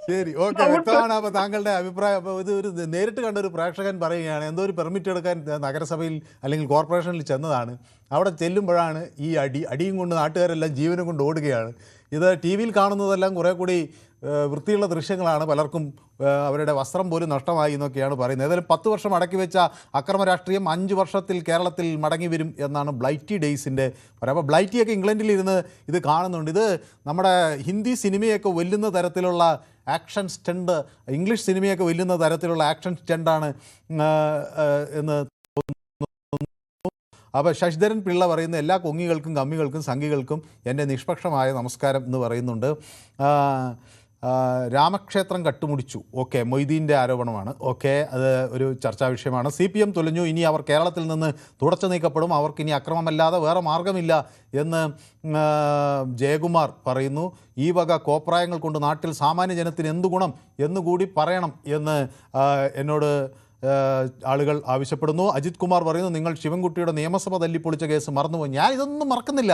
ശരി, ഓക്കെ, വ്യക്തമാണ്. അപ്പോൾ താങ്കളുടെ അഭിപ്രായം. അപ്പോൾ ഇത് ഒരു നേരിട്ട് കണ്ട ഒരു പ്രേക്ഷകൻ പറയുകയാണ്, എന്തോ ഒരു പെർമിറ്റ് എടുക്കാൻ നഗരസഭയിൽ അല്ലെങ്കിൽ കോർപ്പറേഷനിൽ ചെന്നതാണ്. അവിടെ ചെല്ലുമ്പോഴാണ് ഈ അടിയും കൊണ്ട് നാട്ടുകാരെല്ലാം ജീവനും കൊണ്ട് ഓടുകയാണ്. ഇത് ടി വിയിൽ കാണുന്നതെല്ലാം കുറേ കൂടി വൃത്തിയുള്ള ദൃശ്യങ്ങളാണ്. പലർക്കും അവരുടെ വസ്ത്രം പോലും നഷ്ടമായി എന്നൊക്കെയാണ് പറയുന്നത്. ഏതായാലും 10 വർഷം അടക്കി വെച്ച അക്രമ രാഷ്ട്രീയം 5 വർഷത്തിൽ കേരളത്തിൽ മടങ്ങി വരും എന്നാണ് ബ്ലൈറ്റി ഡേയ്സിൻ്റെ പറയുക. അപ്പോൾ ബ്ലൈറ്റിയൊക്കെ ഇംഗ്ലണ്ടിലിരുന്ന് ഇത് കാണുന്നുണ്ട്. ഇത് നമ്മുടെ ഹിന്ദി സിനിമയൊക്കെ വെല്ലുന്ന തരത്തിലുള്ള ആക്ഷൻ സ്റ്റണ്ട്, ഇംഗ്ലീഷ് സിനിമയൊക്കെ വെല്ലുന്ന തരത്തിലുള്ള ആക്ഷൻ സ്റ്റണ്ടാണ് എന്ന് തോന്നുന്നു. അപ്പോൾ ശശിധരൻ പിള്ള പറയുന്ന എല്ലാ കൊങ്ങികൾക്കും കമ്മികൾക്കും സംഘികൾക്കും എൻ്റെ നിഷ്പക്ഷമായ നമസ്കാരം എന്ന് പറയുന്നുണ്ട്. രാമക്ഷേത്രം കട്ടുമുടിച്ചു, ഓക്കെ, മൊയ്തീൻ്റെ ആരോപണമാണ്, ഓക്കെ, അത് ഒരു ചർച്ചാ വിഷയമാണ്. CPM തുലഞ്ഞു, ഇനി അവർ കേരളത്തിൽ നിന്ന് തുടച്ചു നീക്കപ്പെടും, അവർക്കിനി അക്രമമല്ലാതെ വേറെ മാർഗമില്ല എന്ന് ജയകുമാർ പറയുന്നു. ഈ വക കോപ്രായങ്ങൾ കൊണ്ട് നാട്ടിൽ സാമാന്യ ജനത്തിന് എന്തു ഗുണം എന്നുകൂടി പറയണം എന്ന് എന്നോട് ആളുകൾ ആവശ്യപ്പെടുന്നു. അജിത് കുമാർ പറയുന്നു, നിങ്ങൾ ശിവൻകുട്ടിയുടെ നിയമസഭ തല്ലിപ്പൊളിച്ച കേസ് മറന്നുപോയി. ഞാൻ ഇതൊന്നും മറക്കുന്നില്ല.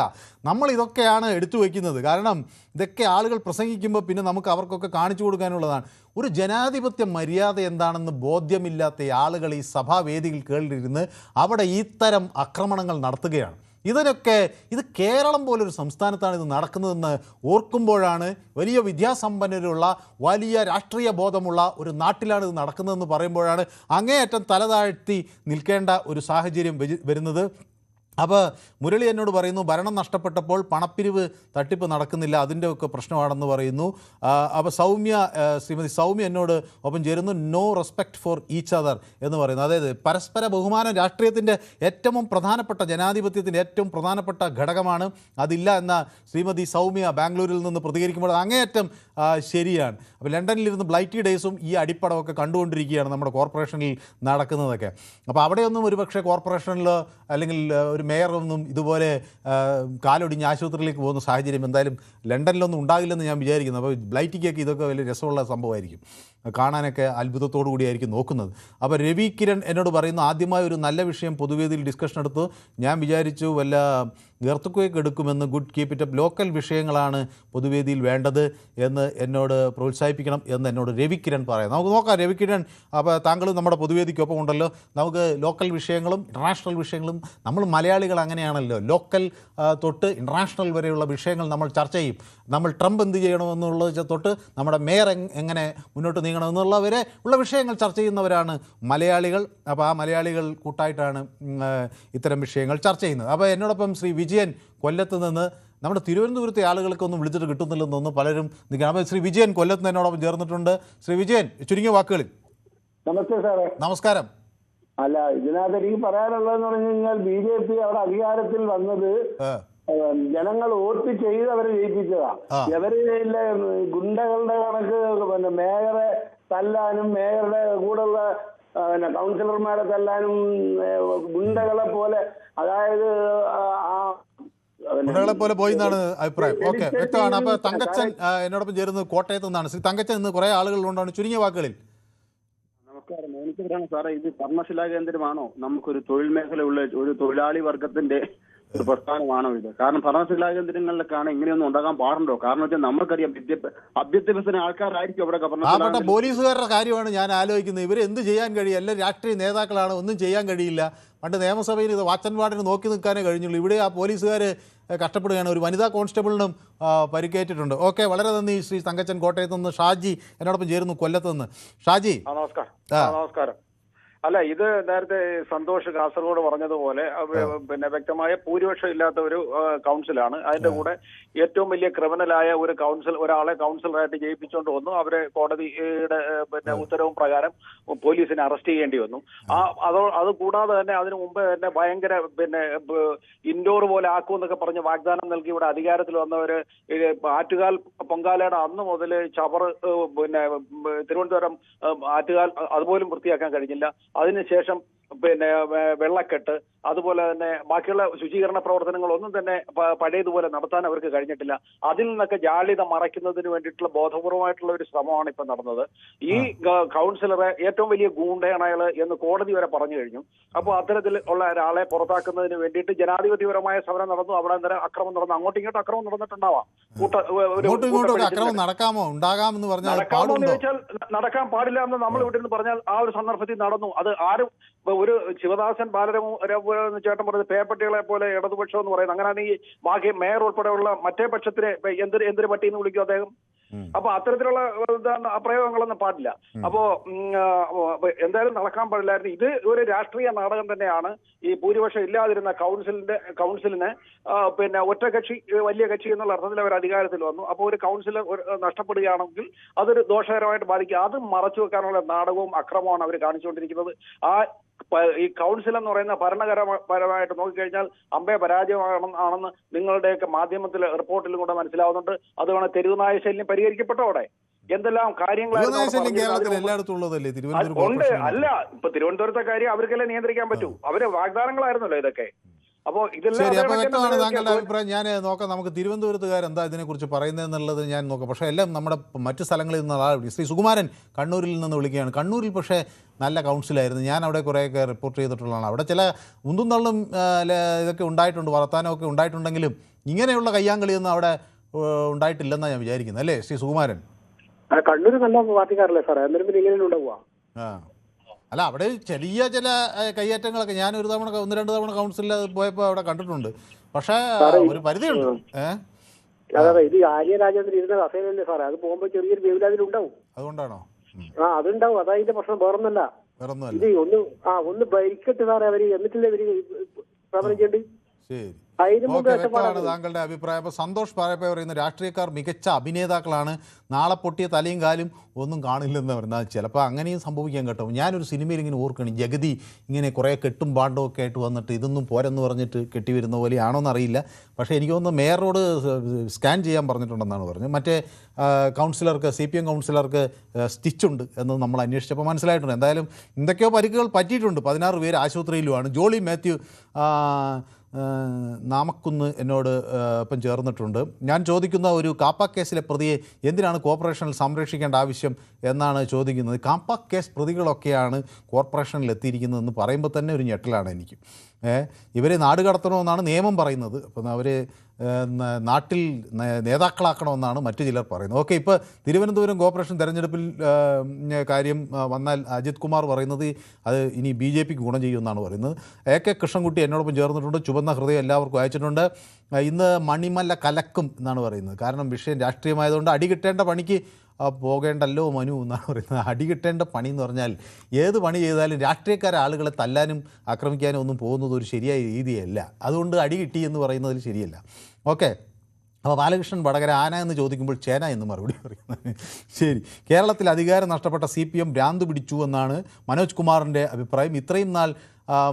നമ്മൾ ഇതൊക്കെയാണ് എടുത്തു വയ്ക്കുന്നത്. കാരണം ഇതൊക്കെ ആളുകൾ പ്രസംഗിക്കുമ്പോൾ പിന്നെ നമുക്ക് അവർക്കൊക്കെ കാണിച്ചു കൊടുക്കാനുള്ളതാണ്. ഒരു ജനാധിപത്യ മര്യാദ എന്താണെന്ന് ബോധ്യമില്ലാത്ത ആളുകൾ ഈ സഭാവേദിയിൽ കേളിലിരുന്ന് അവിടെ ഇത്തരം ആക്രമണങ്ങൾ നടത്തുകയാണ്. ഇത് കേരളം പോലൊരു സംസ്ഥാനത്താണ് ഇത് നടക്കുന്നതെന്ന് ഓർക്കുമ്പോഴാണ്, വലിയ വിദ്യാസമ്പന്നരുള്ള വലിയ രാഷ്ട്രീയ ബോധമുള്ള ഒരു നാട്ടിലാണ് ഇത് നടക്കുന്നതെന്ന് പറയുമ്പോഴാണ് അങ്ങേയറ്റം തലതാഴ്ത്തി നിൽക്കേണ്ട ഒരു സാഹചര്യം വരുന്നത്. അപ്പോൾ മുരളി എന്നോട് പറയുന്നു, ഭരണം നഷ്ടപ്പെട്ടപ്പോൾ പണപ്പിരിവ് തട്ടിപ്പ് നടക്കുന്നില്ല, അതിൻ്റെ ഒക്കെ പ്രശ്നമാണെന്ന് പറയുന്നു. അപ്പോൾ ശ്രീമതി സൗമ്യ എന്നോട് ഒപ്പം ചേരുന്നു, no respect for each other എന്ന് പറയുന്നു. അതായത് പരസ്പര ബഹുമാനം രാഷ്ട്രീയത്തിൻ്റെ ഏറ്റവും പ്രധാനപ്പെട്ട, ജനാധിപത്യത്തിൻ്റെ ഏറ്റവും പ്രധാനപ്പെട്ട ഘടകമാണ്. അതില്ല എന്ന ശ്രീമതി സൗമ്യ ബാംഗ്ലൂരിൽ നിന്ന് പ്രതികരിക്കുമ്പോൾ അങ്ങേയറ്റം ശരിയാണ്. അപ്പോൾ ലണ്ടനിലിരുന്ന് ബ്ലൈറ്റി ഡേയ്സും ഈ അടിപ്പടമൊക്കെ കണ്ടുകൊണ്ടിരിക്കുകയാണ് നമ്മുടെ കോർപ്പറേഷനിൽ നടക്കുന്നതൊക്കെ. അപ്പോൾ അവിടെയൊന്നും ഒരുപക്ഷെ കോർപ്പറേഷനിൽ അല്ലെങ്കിൽ ഒരു മേയറൊന്നും ഇതുപോലെ കാലൊടിഞ്ഞ് ആശുപത്രിയിലേക്ക് പോകുന്ന സാഹചര്യം എന്തായാലും ലണ്ടനിലൊന്നും ഉണ്ടാകില്ലെന്ന് ഞാൻ വിചാരിക്കുന്നു. അപ്പോൾ ബ്ലൈറ്റിക്കൊക്കെ ഇതൊക്കെ വലിയ രസമുള്ള സംഭവമായിരിക്കും, കാണാനൊക്കെ അത്ഭുതത്തോടു കൂടിയായിരിക്കും നോക്കുന്നത്. അപ്പോൾ രവി കിരൺ എന്നോട് പറയുന്നു, ആദ്യമായി ഒരു നല്ല വിഷയം പൊതുവേദിയിൽ ഡിസ്കഷൻ എടുത്തു, ഞാൻ വിചാരിച്ചു വല്ല എർത്തുക്വേക്ക് എടുക്കുമെന്ന്, good keep it up, local വിഷയങ്ങളാണ് പൊതുവേദിയിൽ വേണ്ടത് എന്ന് എന്നോട് പ്രോത്സാഹിപ്പിക്കണം എന്ന് എന്നോട് രവികിരൺ പറയാം. നമുക്ക് നോക്കാം രവികിരൺ, അപ്പോൾ താങ്കൾ നമ്മുടെ പൊതുവേദിക്കൊപ്പം ഉണ്ടല്ലോ, നമുക്ക് ലോക്കൽ വിഷയങ്ങളും ഇൻ്റർനാഷണൽ വിഷയങ്ങളും, നമ്മൾ മലയാളികൾ അങ്ങനെയാണല്ലോ, ലോക്കൽ തൊട്ട് ഇൻ്റർനാഷണൽ വരെയുള്ള വിഷയങ്ങൾ നമ്മൾ ചർച്ച ചെയ്യും. നമ്മൾ ട്രംപ് എന്ത് ചെയ്യണമെന്നുള്ളത് തൊട്ട് നമ്മുടെ മേയർ എങ്ങനെ മുന്നോട്ട് നീങ്ങണമെന്നുള്ളവരെ ഉള്ള വിഷയങ്ങൾ ചർച്ച ചെയ്യുന്നവരാണ് മലയാളികൾ. അപ്പോൾ ആ മലയാളികൾ കൂട്ടായിട്ടാണ് ഇത്തരം വിഷയങ്ങൾ ചർച്ച ചെയ്യുന്നത്. അപ്പോൾ എന്നോടൊപ്പം ശ്രീ വിജയൻ കൊല്ലത്ത് നിന്ന്, നമ്മുടെ തിരുവനന്തപുരത്തെ ആളുകൾക്കൊന്നും വിളിച്ചിട്ട് കിട്ടുന്നില്ലെന്നൊന്നും പലരും നിൽക്കണം. അപ്പോൾ ശ്രീ വിജയൻ കൊല്ലത്ത് നിന്ന് എന്നോടൊപ്പം ചേർന്നിട്ടുണ്ട്. ശ്രീ വിജയൻ, ചുരുങ്ങിയ വാക്കുകളിൽ. നമസ്തേ സാറേ. നമസ്കാരം. അല്ല, ഇതിനകത്ത് എനിക്ക് പറയാനുള്ളതെന്ന് പറഞ്ഞു കഴിഞ്ഞാൽ BJP അവിടെ അധികാരത്തിൽ വന്നത് ജനങ്ങൾ വോട്ട് ചെയ്ത് അവരെ ജയിപ്പിച്ചതാ. ഇവരിലെ ഗുണ്ടകളുടെ കണക്ക് പിന്നെ മേയറെ തല്ലാനും മേയറുടെ കൂടെയുള്ള കൗൺസിലർമാരെ തല്ലാനും ഗുണ്ടകളെ പോലെ, അതായത് ഗുണ്ടകളെ പോലെ പോയി എന്നാണ് അഭിപ്രായം. ഓക്കെ, വ്യക്തമാണ്. അപ്പോൾ തങ്കച്ചൻ എന്നോടൊപ്പം ചേരുന്നത് കോട്ടയത്ത് നിന്നാണ്. ശ്രീ തങ്കച്ചൻ, ഇന്ന് കുറേ ആളുകൾ കൊണ്ടാണ്, ചുരുങ്ങിയ വാക്കുകളിൽ. നമസ്കാരം. ചോദിച്ചവരാണ് സാറേ, ഇത് ഭരണശിലാ കേന്ദ്രമാണോ? നമുക്കൊരു തൊഴിൽ മേഖല ഉള്ള ഒരു തൊഴിലാളി വർഗത്തിന്റെ ഒരു പ്രസ്ഥാനമാണോ ഇത്? കാരണം ഭരണശിലാ കേന്ദ്രങ്ങളിലൊക്കെയാണ് ഇങ്ങനെയൊന്നും ഉണ്ടാകാൻ പാടുണ്ടോ? കാരണം വെച്ചാൽ നമുക്കറിയാം അഭ്യർത്ഥന ആൾക്കാരായിരിക്കും അവിടെ പാവപ്പെട്ട പോലീസുകാരുടെ കാര്യമാണ് ഞാൻ ആലോചിക്കുന്നത്. ഇവർ എന്ത് ചെയ്യാൻ കഴിയും? എല്ലാം രാഷ്ട്രീയ നേതാക്കളാണ്, ഒന്നും ചെയ്യാൻ കഴിയില്ല. പണ്ട് നിയമസഭയിൽ ഇത് വാച്ചൻ വാർഡിന് നോക്കി നിൽക്കാനേ കഴിഞ്ഞുള്ളൂ. ഇവിടെ ആ പോലീസുകാർ കഷ്ടപ്പെടുകയാണ്. ഒരു വനിതാ കോൺസ്റ്റബിളിനും പരിക്കേറ്റിട്ടുണ്ട്. ഓക്കെ, വളരെ നന്ദി ശ്രീ തങ്കച്ചൻ കോട്ടയത്ത് നിന്ന്. ഷാജി എന്നോടൊപ്പം ചേരുന്നു കൊല്ലത്ത് നിന്ന്. ഷാജി, നമസ്കാരം. അല്ല, ഇത് നേരത്തെ സന്തോഷ് കാസർഗോഡ് പറഞ്ഞതുപോലെ പിന്നെ വ്യക്തമായ ഭൂരിപക്ഷം ഇല്ലാത്ത ഒരു കൗൺസിലാണ്. അതിന്റെ കൂടെ ഏറ്റവും വലിയ ക്രിമിനലായ ഒരു ഒരാളെ കൗൺസിലറായിട്ട് ജയിപ്പിച്ചുകൊണ്ട് വന്നു. അവരെ കോടതിയുടെ പിന്നെ ഉത്തരവും പ്രകാരം പോലീസിനെ അറസ്റ്റ് ചെയ്യേണ്ടി വന്നു. അത് കൂടാതെ തന്നെ അതിനു മുമ്പ് തന്നെ ഭയങ്കര പിന്നെ ഇൻഡോർ പോലെ ആക്കുമെന്നൊക്കെ പറഞ്ഞ് വാഗ്ദാനം നൽകി ഇവിടെ അധികാരത്തിൽ വന്നവര് ആറ്റുകാൽ പൊങ്കാലയുടെ അന്ന് മുതൽ ചവർ പിന്നെ തിരുവനന്തപുരം ആറ്റുകാൽ അതുപോലും വൃത്തിയാക്കാൻ കഴിഞ്ഞില്ല. അതിനുശേഷം പിന്നെ വെള്ളക്കെട്ട്, അതുപോലെ തന്നെ ബാക്കിയുള്ള ശുചീകരണ പ്രവർത്തനങ്ങളൊന്നും തന്നെ പഴയതുപോലെ നടത്താൻ അവർക്ക് കഴിഞ്ഞിട്ടില്ല. അതിൽ നിന്നൊക്കെ ജാള്യത മറയ്ക്കുന്നതിന് വേണ്ടിയിട്ടുള്ള ബോധപൂർവമായിട്ടുള്ള ഒരു ശ്രമമാണ് ഇപ്പൊ നടന്നത്. ഈ കൗൺസിലറെ ഏറ്റവും വലിയ ഗൂണ്ടയാണ് അയാൾ എന്ന് കോടതി വരെ പറഞ്ഞു കഴിഞ്ഞു. അപ്പോൾ അത്തരത്തിൽ ഉള്ള ഒരാളെ പുറത്താക്കുന്നതിന് വേണ്ടിയിട്ട് ജനാധിപത്യപരമായ സമരം നടന്നു. അവിടെ അന്നേരം അക്രമം നടന്നു. അങ്ങോട്ടും ഇങ്ങോട്ടും അക്രമം നടന്നിട്ടുണ്ടാവാം. നടക്കാമെന്ന് ചോദിച്ചാൽ നടക്കാൻ പാടില്ല എന്ന് നമ്മൾ ഇവിടെ നിന്ന് പറഞ്ഞാൽ ആ ഒരു സന്ദർഭത്തിൽ നടന്നു. അത് ആരും ഒരു ശിവദാസൻ ബാലരാമ ചേട്ടൻ പറഞ്ഞത് പേപ്പട്ടികളെ പോലെ ഇടതുപക്ഷം എന്ന് പറയുന്നത്, അങ്ങനെയാണെങ്കിൽ ബാക്കി മേയർ ഉൾപ്പെടെയുള്ള മറ്റേ പക്ഷത്തിനെ എന്തൊരു പട്ടിയെന്ന് വിളിക്കും അദ്ദേഹം. അപ്പൊ അത്തരത്തിലുള്ള പ്രയോഗങ്ങളൊന്നും പാടില്ല. അപ്പോ എന്തായാലും നടക്കാൻ പാടില്ലായിരുന്നു. ഇത് ഒരു രാഷ്ട്രീയ നാടകം തന്നെയാണ്. ഈ ഭൂരിപക്ഷം ഇല്ലാതിരുന്ന കൗൺസിലിന് പിന്നെ ഒറ്റകക്ഷി വലിയ കക്ഷി എന്നുള്ള അർത്ഥത്തിൽ അവർ അധികാരത്തിൽ വന്നു. അപ്പോൾ ഒരു കൗൺസിലർ നഷ്ടപ്പെടുകയാണെങ്കിൽ അതൊരു ദോഷകരമായിട്ട് ബാധിക്കും. അത് മറച്ചു വെക്കാനുള്ള നാടകവും അക്രമമാണ് അവർ കാണിച്ചുകൊണ്ടിരിക്കുന്നത്. ഈ കൗൺസിൽ എന്ന് പറയുന്ന ഭരണപരമായിട്ട് നോക്കിക്കഴിഞ്ഞാൽ അമ്പേ പരാജയമാണെന്ന് നിങ്ങളുടെയൊക്കെ മാധ്യമത്തിൽ റിപ്പോർട്ടിലും കൂടെ മനസ്സിലാവുന്നുണ്ട്. അതുകൊണ്ട് തെരുവുനായ ശല്യം പരിഹരിക്കപ്പെട്ടോടെ എന്തെല്ലാം കാര്യങ്ങളാണ് ഉണ്ട്. അല്ല, ഇപ്പൊ തിരുവനന്തപുരത്തെ കാര്യം അവർക്കെല്ലാം നിയന്ത്രിക്കാൻ പറ്റൂ. അവര് വാഗ്ദാനങ്ങളായിരുന്നല്ലോ ഇതൊക്കെ. അപ്പോൾ വ്യക്തമാണ് താങ്കളുടെ അഭിപ്രായം. ഞാൻ നോക്കാം, നമുക്ക് തിരുവനന്തപുരത്തുകാർ എന്താ ഇതിനെക്കുറിച്ച് പറയുന്നതെന്നുള്ളത് ഞാൻ നോക്കാം. പക്ഷേ എല്ലാം നമ്മുടെ മറ്റു സ്ഥലങ്ങളിൽ നിന്ന് ശ്രീ സുകുമാരൻ കണ്ണൂരിൽ നിന്ന് വിളിക്കുകയാണ്. കണ്ണൂരിൽ പക്ഷേ നല്ല കൗൺസിലായിരുന്നു. ഞാൻ അവിടെ കുറേയൊക്കെ റിപ്പോർട്ട് ചെയ്തിട്ടുള്ളതാണ്. അവിടെ ചില ഉന്തും തള്ളും ഇതൊക്കെ ഉണ്ടായിട്ടുണ്ട്, വർത്താനമൊക്കെ ഉണ്ടായിട്ടുണ്ടെങ്കിലും ഇങ്ങനെയുള്ള കയ്യാങ്കളിയൊന്നും അവിടെ ഉണ്ടായിട്ടില്ലെന്നാണ് ഞാൻ വിചാരിക്കുന്നത്. അല്ലേ ശ്രീ സുകുമാരൻ? കണ്ണൂർ നല്ല പാർട്ടിക്കാരല്ലേ സാറേ, അന്നേരം ഇങ്ങനെ ഉണ്ടാവുക. അല്ല, അവിടെ ചെറിയ ചില കയ്യേറ്റങ്ങളൊക്കെ ഞാൻ ഒന്ന് രണ്ട് തവണ കൗൺസിലിൽ പോയപ്പോൾ അവിടെ കണ്ടിട്ടുണ്ട്. പക്ഷേ ഒരു പരിധിയുണ്ട്. അതെ, ഇത് ആര്യ രാജേന്ദ്രൻ ഇരുന്ന കസേരയല്ലേ സാറേ, അത് പോകുമ്പോൾ ചെറിയൊരു വേവലാതിലുണ്ടാവും. അതുകൊണ്ടാണോ? അതുണ്ടാവും. അതായത് പ്രശ്നം വേറൊന്നല്ല. ഇത് ഒന്ന് ഭരിക്കട്ടെ സാറേ അവര്, എന്നിട്ടല്ലേ ഇവര് സമരം ചെയ്യേണ്ടി. ശരി, വ്യക്തമാണ് താങ്കളുടെ അഭിപ്രായം. അപ്പോൾ സന്തോഷ് പാരപ്പ പറയുന്ന രാഷ്ട്രീയക്കാർ മികച്ച അഭിനേതാക്കളാണ്, നാളെ പൊട്ടിയ തലയും കാലും ഒന്നും കാണില്ലെന്ന് പറഞ്ഞാൽ ചിലപ്പോൾ അങ്ങനെയും സംഭവിക്കാൻ കേട്ടോ. ഞാനൊരു സിനിമയിൽ ഇങ്ങനെ ഓർക്കണം, ജഗതി ഇങ്ങനെ കുറേ കെട്ടും പാണ്ടവും ഒക്കെ ആയിട്ട് വന്നിട്ട് ഇതൊന്നും പോരെന്ന് പറഞ്ഞിട്ട് കെട്ടി വരുന്ന പോലെയാണോന്ന് അറിയില്ല. പക്ഷേ എനിക്ക് തോന്നുന്നു മേയറോട് സ്കാൻ ചെയ്യാൻ പറഞ്ഞിട്ടുണ്ടെന്നാണ് പറഞ്ഞത്. മറ്റേ കൗൺസിലർക്ക്, CPM കൗൺസിലർക്ക് സ്റ്റിച്ചുണ്ട് എന്ന് നമ്മൾ അന്വേഷിച്ചപ്പോൾ മനസ്സിലായിട്ടുണ്ട്. എന്തായാലും എന്തൊക്കെയോ പരിക്കുകൾ പറ്റിയിട്ടുണ്ട്. 16 പേര് ആശുപത്രിയിലുമാണ്. ജോളി മാത്യു നാമക്കുന്ന് എന്നോട് ഇപ്പം ചേർന്നിട്ടുണ്ട്. ഞാൻ ചോദിക്കുന്ന ഒരു കാപ്പ കേസിലെ പ്രതിയെ എന്തിനാണ് കോർപ്പറേഷനിൽ സംരക്ഷിക്കേണ്ട ആവശ്യം എന്നാണ് ചോദിക്കുന്നത്. കാപ്പ കേസ് പ്രതികളൊക്കെയാണ് കോർപ്പറേഷനിൽ എത്തിയിരിക്കുന്നതെന്ന് പറയുമ്പോൾ തന്നെ ഒരു ഞെട്ടലാണ് എനിക്ക്. ഇവരെ നാട് കടത്തണമെന്നാണ് നിയമം പറയുന്നത്. അപ്പം അവർ നാട്ടിൽ നേതാക്കളാക്കണമെന്നാണ് മറ്റു ചിലർ പറയുന്നത്. ഓക്കെ, ഇപ്പോൾ തിരുവനന്തപുരം കോർപ്പറേഷൻ തെരഞ്ഞെടുപ്പിൽ കാര്യം വന്നാൽ അജിത് കുമാർ പറയുന്നത് അത് ഇനി BJPക്ക് ഗുണം ചെയ്യുമെന്നാണ് പറയുന്നത്. AK കൃഷ്ണൻകുട്ടി എന്നോടൊപ്പം ചേർന്നിട്ടുണ്ട്. ചുവന്ന ഹൃദയം എല്ലാവർക്കും അയച്ചിട്ടുണ്ട്. ഇന്ന് മണിമല്ല കലക്കും എന്നാണ് പറയുന്നത്. കാരണം വിഷയം രാഷ്ട്രീയമായതുകൊണ്ട് അടി കിട്ടേണ്ട പണിക്ക് പോകേണ്ടല്ലോ മനു എന്നാണ് പറയുന്നത്. അടി കിട്ടേണ്ട പണി എന്ന് പറഞ്ഞാൽ ഏത് പണി ചെയ്താലും രാഷ്ട്രീയക്കാരെ ആളുകളെ തല്ലാനും ആക്രമിക്കാനും ഒന്നും പോകുന്നത് ഒരു ശരിയായ രീതിയല്ല. അതുകൊണ്ട് അടി കിട്ടി എന്ന് പറയുന്നതിൽ ശരിയല്ല. ഓക്കെ, അപ്പോൾ ബാലകൃഷ്ണൻ വടകര ആന എന്ന് ചോദിക്കുമ്പോൾ ചേന എന്ന് മറുപടി പറയുന്നത്. ശരി, കേരളത്തിൽ അധികാരം നഷ്ടപ്പെട്ട CPM ഭ്രാന്ത് പിടിച്ചു എന്നാണ് മനോജ് കുമാറിൻ്റെ അഭിപ്രായം. ഇത്രയും നാൾ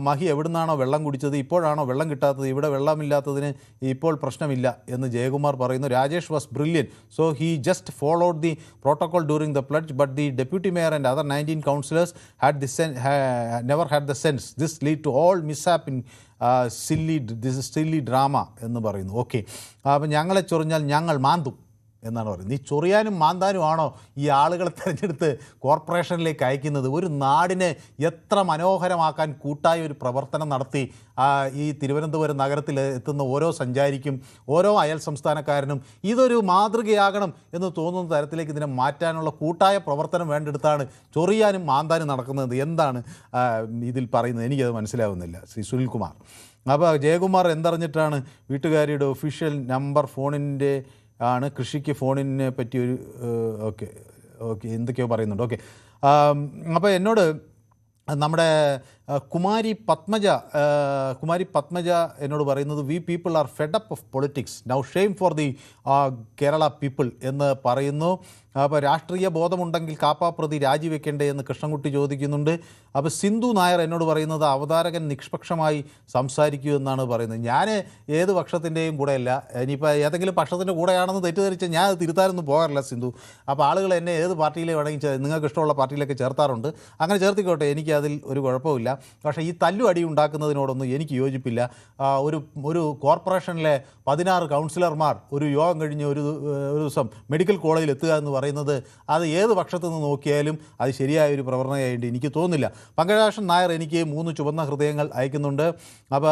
മഹി എവിടുന്നാണോ വെള്ളം കുടിച്ചത്, ഇപ്പോഴാണോ വെള്ളം കിട്ടാത്തത്, ഇവിടെ വെള്ളമില്ലാത്തതിന് ഇപ്പോൾ പ്രശ്നമില്ല എന്ന് ജയകുമാർ പറയുന്നു. Rajesh was brilliant, so he just followed the protocol during the pledge, but the deputy mayor and other 19 councillors never had the sense. This lead to all mishap in silly drama എന്ന് പറയുന്നു. ഓക്കെ, അപ്പം ഞങ്ങളെ ചൊറിഞ്ഞാൽ ഞങ്ങൾ മാന്തും എന്നാണ് പറയുന്നത്. ഈ ചൊറിയാനും മാന്താനുമാണോ ഈ ആളുകളെ തിരഞ്ഞെടുത്ത് കോർപ്പറേഷനിലേക്ക് അയക്കുന്നത്? ഒരു നാടിനെ എത്ര മനോഹരമാക്കാൻ കൂട്ടായ ഒരു പ്രവർത്തനം നടത്തി ഈ തിരുവനന്തപുരം നഗരത്തിൽ എത്തുന്ന ഓരോ സഞ്ചാരിക്കും, ഓരോ അയൽ സംസ്ഥാനക്കാരനും ഇതൊരു മാതൃകയാകണം എന്ന് തോന്നുന്ന തരത്തിലേക്ക് ഇതിനെ മാറ്റാനുള്ള കൂട്ടായ പ്രവർത്തനം വേണ്ടെടുത്താണ് ചൊറിയാനും മാന്താനും നടക്കുന്നത്. എന്താണ് ഇതിൽ പറയുന്നത്? എനിക്കത് മനസ്സിലാവുന്നില്ല. ശ്രീ സുനിൽകുമാർ. അപ്പോൾ ജയകുമാർ എന്തറിഞ്ഞിട്ടാണ് വീട്ടുകാരിയുടെ ഒഫീഷ്യൽ നമ്പർ ഫോണിൻ്റെ ആണ് കൃഷിക്ക് ഫോണിനെ പറ്റി ഒരു ഓക്കെ എന്തൊക്കെയോ പറയുന്നുണ്ട്. ഓക്കെ, അപ്പോൾ എന്നോട് നമ്മുടെ കുമാരി പത്മജ എന്നോട് പറയുന്നത്, V people are fed up of politics, now shame for the Kerala people എന്ന് പറയുന്നു. അപ്പോൾ രാഷ്ട്രീയ ബോധമുണ്ടെങ്കിൽ കാപ്പാപ്രതി രാജിവെക്കേണ്ടേ എന്ന് കൃഷ്ണൻകുട്ടി ചോദിക്കുന്നുണ്ട്. അപ്പോൾ സിന്ധു നായർ എന്നോട് പറയുന്നത്, അവതാരകൻ നിഷ്പക്ഷമായി സംസാരിക്കൂ എന്നാണ് പറയുന്നത്. ഞാൻ ഏത് പക്ഷത്തിൻ്റെയും കൂടെയല്ല. ഇനിയിപ്പോൾ ഏതെങ്കിലും പക്ഷത്തിൻ്റെ കൂടെയാണെന്ന് തെറ്റിദ്ധരിച്ച് ഞാൻ അത് തിരുത്താനൊന്നും പോകാറില്ല സിന്ധു. അപ്പോൾ ആളുകൾ എന്നെ ഏത് പാർട്ടിയിൽ വേണമെങ്കിൽ നിങ്ങൾക്ക് ഇഷ്ടമുള്ള പാർട്ടിയിലൊക്കെ ചേർത്താറുണ്ട്. അങ്ങനെ ചേർത്തിക്കോട്ടെ, എനിക്ക് അതിൽ ഒരു കുഴപ്പമില്ല. പക്ഷേ ഈ തല്ലു അടി ഉണ്ടാക്കുന്നതിനോടൊന്നും എനിക്ക് യോജിപ്പില്ല. ഒരു കോർപ്പറേഷനിലെ 16 കൗൺസിലർമാർ ഒരു യോഗം കഴിഞ്ഞ് ഒരു ദിവസം മെഡിക്കൽ കോളേജിൽ എത്തുക എന്ന് പറയുന്നത് അത് ഏത് പക്ഷത്തു നിന്ന് നോക്കിയാലും അത് ശരിയായൊരു പ്രവണതയായിട്ട് എനിക്ക് തോന്നുന്നില്ല. പങ്കജാക്ഷൻ നായർ എനിക്ക് 3 ചുവന്ന ഹൃദയങ്ങൾ അയക്കുന്നുണ്ട്. അപ്പോൾ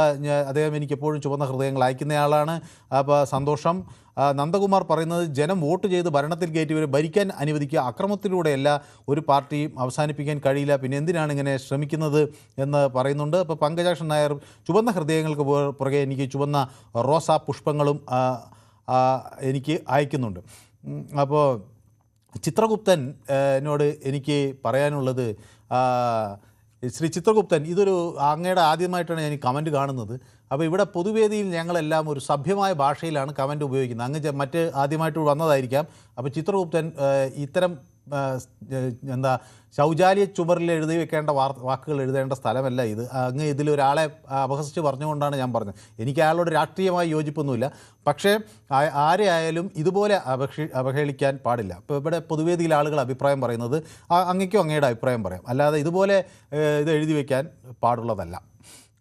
അദ്ദേഹം എനിക്ക് എപ്പോഴും ചുവന്ന ഹൃദയങ്ങൾ അയക്കുന്നയാളാണ്. അപ്പോൾ സന്തോഷം. നന്ദകുമാർ പറയുന്നത്, ജനം വോട്ട് ചെയ്ത് ഭരണത്തിൽ കയറ്റിയവരെ ഭരിക്കാൻ അനുവദിക്കുക, അക്രമത്തിലൂടെയല്ല ഒരു പാർട്ടിയും അവസാനിപ്പിക്കാൻ കഴിയില്ല, പിന്നെ എന്തിനാണ് ഇങ്ങനെ ശ്രമിക്കുന്നത് എന്ന് പറയുന്നുണ്ട്. അപ്പോൾ പങ്കജാക്ഷൻ നായർ ചുവന്ന ഹൃദയങ്ങൾക്ക് പുറകെ എനിക്ക് ചുവന്ന റോസാ പുഷ്പങ്ങളും എനിക്ക് അയക്കുന്നുണ്ട്. അപ്പോൾ ചിത്രഗുപ്തൻ എന്നോട് എനിക്ക് പറയാനുള്ളത്, ശ്രീ ചിത്രഗുപ്തൻ, ഇതൊരു അങ്ങയുടെ ആദ്യമായിട്ടാണ് ഞാൻ ഈ കമൻറ്റ് കാണുന്നത്. അപ്പോൾ ഇവിടെ പൊതുവേദിയിൽ ഞങ്ങളെല്ലാം ഒരു സഭ്യമായ ഭാഷയിലാണ് കമൻറ്റ് ഉപയോഗിക്കുന്നത്. അങ്ങ് മറ്റ് ആദ്യമായിട്ട് വന്നതായിരിക്കാം. അപ്പോൾ ചിത്രഗുപ്തൻ ഇത്തരം ശൗചാലയ ചുമരിൽ എഴുതി വെക്കേണ്ട വാക്കുകൾ എഴുതേണ്ട സ്ഥലമല്ല ഇത്. അങ്ങ് ഇതിലൊരാളെ അപഹസിച്ച് പറഞ്ഞുകൊണ്ടാണ് ഞാൻ പറഞ്ഞത്. എനിക്ക് അയാളോട് രാഷ്ട്രീയമായി യോജിപ്പൊന്നുമില്ല. പക്ഷേ ആരെ ആയാലും ഇതുപോലെ അവഹേളിക്കാൻ പാടില്ല. ഇപ്പോൾ ഇവിടെ പൊതുവേദിയിൽ ആളുകൾ അഭിപ്രായം പറയുന്നത് അങ്ങയ്ക്കും അങ്ങയുടെ അഭിപ്രായം പറയാം, അല്ലാതെ ഇതുപോലെ ഇത് എഴുതി വയ്ക്കാൻ പാടുള്ളതല്ല.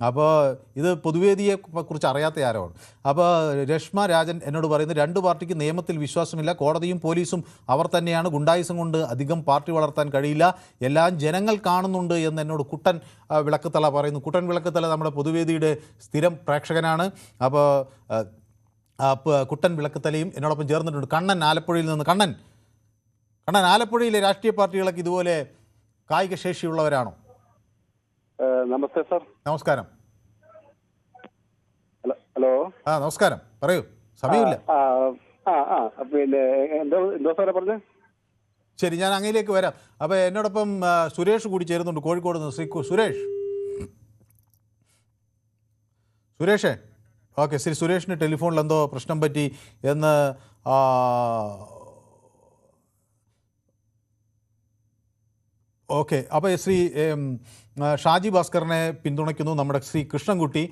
അപ്പോൾ ഇത് പൊതുവേദിയെ കുറിച്ച് അറിയാത്ത ആരോണ്. അപ്പോൾ രശ്മ രാജൻ എന്നോട് പറയുന്നത്, 2 പാർട്ടിക്ക് നിയമത്തിൽ വിശ്വാസമില്ല, കോടതിയും പോലീസും അവർ തന്നെയാണ്, ഗുണ്ടായിസം കൊണ്ട് അധികം പാർട്ടി വളർത്താൻ കഴിയില്ല, എല്ലാം ജനങ്ങൾ കാണുന്നുണ്ട് എന്ന് എന്നോട് കുട്ടൻ വിളക്കത്തല പറയുന്നു. കുട്ടൻ വിളക്കത്തല നമ്മുടെ പൊതുവേദിയുടെ സ്ഥിരം പ്രേക്ഷകനാണ്. അപ്പോൾ കുട്ടൻ വിളക്കത്തലയും എന്നോടൊപ്പം ചേർന്നിട്ടുണ്ട്. കണ്ണൻ ആലപ്പുഴയിൽ നിന്ന്. കണ്ണൻ ആലപ്പുഴയിലെ രാഷ്ട്രീയ പാർട്ടികളൊക്കെ ഇതുപോലെ കായിക ശേഷിയുള്ളവരാണോ? നമസ്തേ സാർ. നമസ്കാരം. ഹലോ. നമസ്കാരം, പറയൂ. സമയമില്ല. പിന്നെ എന്തോ സാറേ പറഞ്ഞേ? ശരി, ഞാൻ അങ്ങയിലേക്ക് വരാം. അപ്പോൾ എന്നോടൊപ്പം സുരേഷ് കൂടി ചേരുന്നുണ്ട്, കോഴിക്കോട് നിന്ന്. ശ്രീ സുരേഷേ. ഓക്കെ, ശ്രീ സുരേഷിന് ടെലിഫോണിൽ എന്തോ പ്രശ്നം പറ്റി എന്ന് ഓക്കെ. അപ്പോൾ ശ്രീ ഷാജി ഭാസ്കറിനെ പിന്തുണയ്ക്കുന്നു നമ്മുടെ ശ്രീ കൃഷ്ണൻകുട്ടി.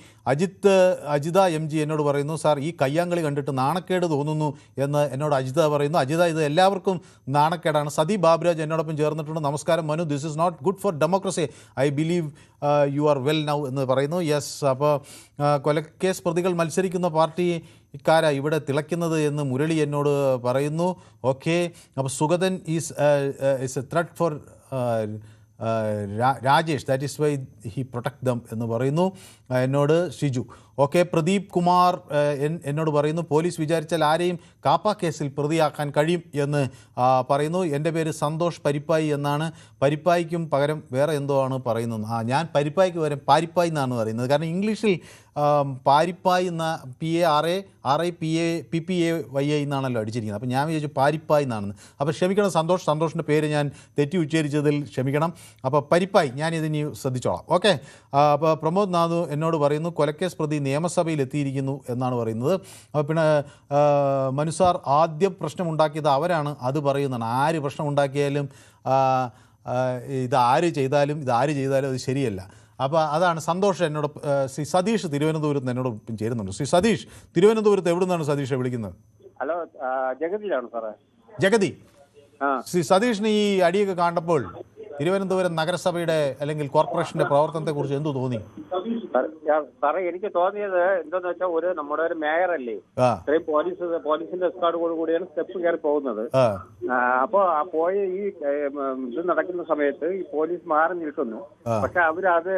അജിത MG എന്നോട് പറയുന്നു, സാർ ഈ കയ്യാങ്കളി കണ്ടിട്ട് നാണക്കേട് തോന്നുന്നു എന്ന് എന്നോട് അജിത പറയുന്നു. അജിത, ഇത് എല്ലാവർക്കും നാണക്കേടാണ്. സതി ബാബുരാജ് എന്നോടൊപ്പം ചേർന്നിട്ടുണ്ട്. നമസ്കാരം Manu, this is not good for democracy, I believe you are well now എന്ന് പറയുന്നു. യെസ്. അപ്പോൾ കൊലക്കേസ് പ്രതികൾ മത്സരിക്കുന്ന പാർട്ടി ഇക്കാരാ ഇവിടെ തിളയ്ക്കുന്നത് എന്ന് മുരളി എന്നോട് പറയുന്നു. ഓക്കെ. അപ്പോൾ Sugathan is a threat for Rajesh, that is why he protect them എന്ന് പറയുന്നു എന്നോട് ഷിജു. ഓക്കെ. പ്രദീപ് കുമാർ എന്നോട് പറയുന്നു, പോലീസ് വിചാരിച്ചാൽ ആരെയും കാപ്പ കേസിൽ പ്രതിയാക്കാൻ കഴിയും എന്ന് പറയുന്നു. എൻ്റെ പേര് സന്തോഷ് പരിപ്പായി എന്നാണ്. പരിപ്പായിക്കും പകരം വേറെ എന്തോ ആണ് പറയുന്നത്. ഞാൻ പരിപ്പായിക്ക് പകരം പാരിപ്പായി എന്നാണ് പറയുന്നത്. കാരണം ഇംഗ്ലീഷിൽ പാരിപ്പായി എന്ന PARIPPAYI എന്നാണല്ലോ അടിച്ചിരിക്കുന്നത്. അപ്പോൾ ഞാൻ വിചാരിച്ചു പാരിപ്പായി എന്നാണെന്ന്. അപ്പോൾ ക്ഷമിക്കണം സന്തോഷിൻ്റെ പേര് ഞാൻ തെറ്റി ഉച്ചരിച്ചതിൽ ക്ഷമിക്കണം. അപ്പോൾ പരിപ്പായി, ഞാനിതിനി ശ്രദ്ധിച്ചോളാം. ഓക്കെ. അപ്പോൾ പ്രമോദ് നാഥു എന്നോട് പറയുന്നു, കൊലക്കേസ് പ്രതി നിയമസഭയിൽ എത്തിയിരിക്കുന്നു എന്നാണ് പറയുന്നത്. അപ്പോൾ പിന്നെ മനുസാർ, ആദ്യം പ്രശ്നമുണ്ടാക്കിയത് അവരാണ്, അത് പറയുന്നതാണ്. ആര് പ്രശ്നമുണ്ടാക്കിയാലും ഇത് ആര് ചെയ്താലും അത് ശരിയല്ല. അപ്പോൾ അതാണ് സന്തോഷം. എന്നോട് ശ്രീ സതീഷ് തിരുവനന്തപുരത്ത് നിന്ന് എന്നോട് ചേരുന്നുണ്ട്. ശ്രീ സതീഷ്, തിരുവനന്തപുരത്ത് എവിടെ നിന്നാണ് സതീഷെ വിളിക്കുന്നത്? ഹലോ, ജഗതിയിലാണ് സാറേ. ജഗതി. ശ്രീ സതീഷിന് ഈ അടിയൊക്കെ കണ്ടപ്പോൾ തിരുവനന്തപുരം നഗരസഭയുടെ അല്ലെങ്കിൽ കോർപ്പറേഷന്റെ പ്രവർത്തനത്തെക്കുറിച്ച് എന്തു തോന്നി? സാറേ, എനിക്ക് തോന്നിയത് എന്താന്ന് വെച്ചാൽ നമ്മുടെ ഒരു മേയർ അല്ലേ, ഇത്രയും പോലീസിന്റെ എസ്കാർഡോട് കൂടിയാണ് സ്റ്റെപ്പ് കയറി പോകുന്നത്. അപ്പൊ പോയ ഈ ഇത് നടക്കുന്ന സമയത്ത് ഈ പോലീസ് മാറി നിൽക്കുന്നു. പക്ഷെ അവരത്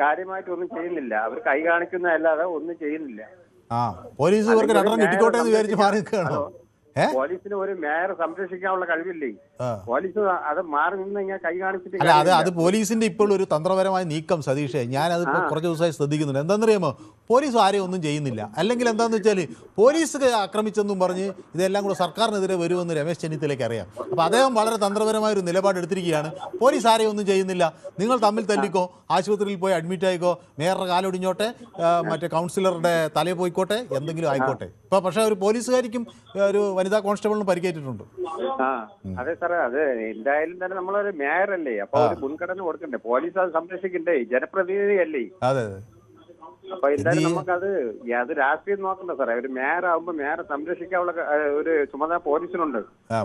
കാര്യമായിട്ടൊന്നും ചെയ്യുന്നില്ല. അവർ കൈ കാണിക്കുന്നതല്ലാതെ ഒന്നും ചെയ്യുന്നില്ല. പോലീസ് കിട്ടിക്കോട്ടെ എന്ന് വിചാരിച്ച് മാറി നിൽക്കുകയാണോ? പോലീസിന് ഒരു മേയർ സംരക്ഷിക്കാനുള്ള കഴിവില്ലേ? പോലീസ് അത് മാറി നിന്ന് ഇങ്ങനെ കൈ കാണിച്ചിട്ട് അല്ല, അത് പോലീസിന്റെ ഇപ്പോൾ ഒരു തന്ത്രപരമായ നീക്കം സതീഷേ. ഞാനത് കുറച്ച് ദിവസമായി ശ്രദ്ധിക്കുന്നുണ്ട്. എന്താണെന്നറിയാമോ, പോലീസ് ആരെയും ഒന്നും ചെയ്യുന്നില്ല. അല്ലെങ്കിൽ എന്താണെന്ന് വെച്ചാൽ പോലീസ് ആക്രമിച്ചെന്നും പറഞ്ഞ് ഇതെല്ലാം കൂടെ സർക്കാരിനെതിരെ വരുമെന്ന് രമേശ് ചെന്നിത്തലയ്ക്ക് അറിയാം. അപ്പോൾ അദ്ദേഹം വളരെ തന്ത്രപരമായ ഒരു നിലപാടെടുത്തിരിക്കുകയാണ്. പോലീസ് ആരെയും ഒന്നും ചെയ്യുന്നില്ല, നിങ്ങൾ തമ്മിൽ തല്ലിക്കോ, ആശുപത്രിയിൽ പോയി അഡ്മിറ്റ് ആയിക്കോ, മേയറുടെ കാലൊടിഞ്ഞോട്ടെ, മറ്റേ കൗൺസിലറുടെ തലയിൽ പോയിക്കോട്ടെ, എന്തെങ്കിലും ആയിക്കോട്ടെ. ഇപ്പോൾ പക്ഷേ ഒരു പോലീസുകാരിക്കും ഒരു വനിതാ കോൺസ്റ്റബിളിനും പരിക്കേറ്റിട്ടുണ്ട്. അതെ സാറേ, അത് എന്തായാലും തന്നെ നമ്മളൊരു മേയർ അല്ലേ, അപ്പൊ ഒരു മുൻഗണന കൊടുക്കണ്ടേ? പോലീസ് അത് സംരക്ഷിക്കണ്ടേ? ജനപ്രതിനിധി അല്ലേ? അതെ. അപ്പൊ എന്തായാലും നമുക്കത് രാഷ്ട്രീയം നോക്കണ്ട സാറേ. ഒരു മേയർ ആകുമ്പോ മേയറെ സംരക്ഷിക്കാനുള്ള ഒരു ചുമതല പോലീസിനുണ്ട്.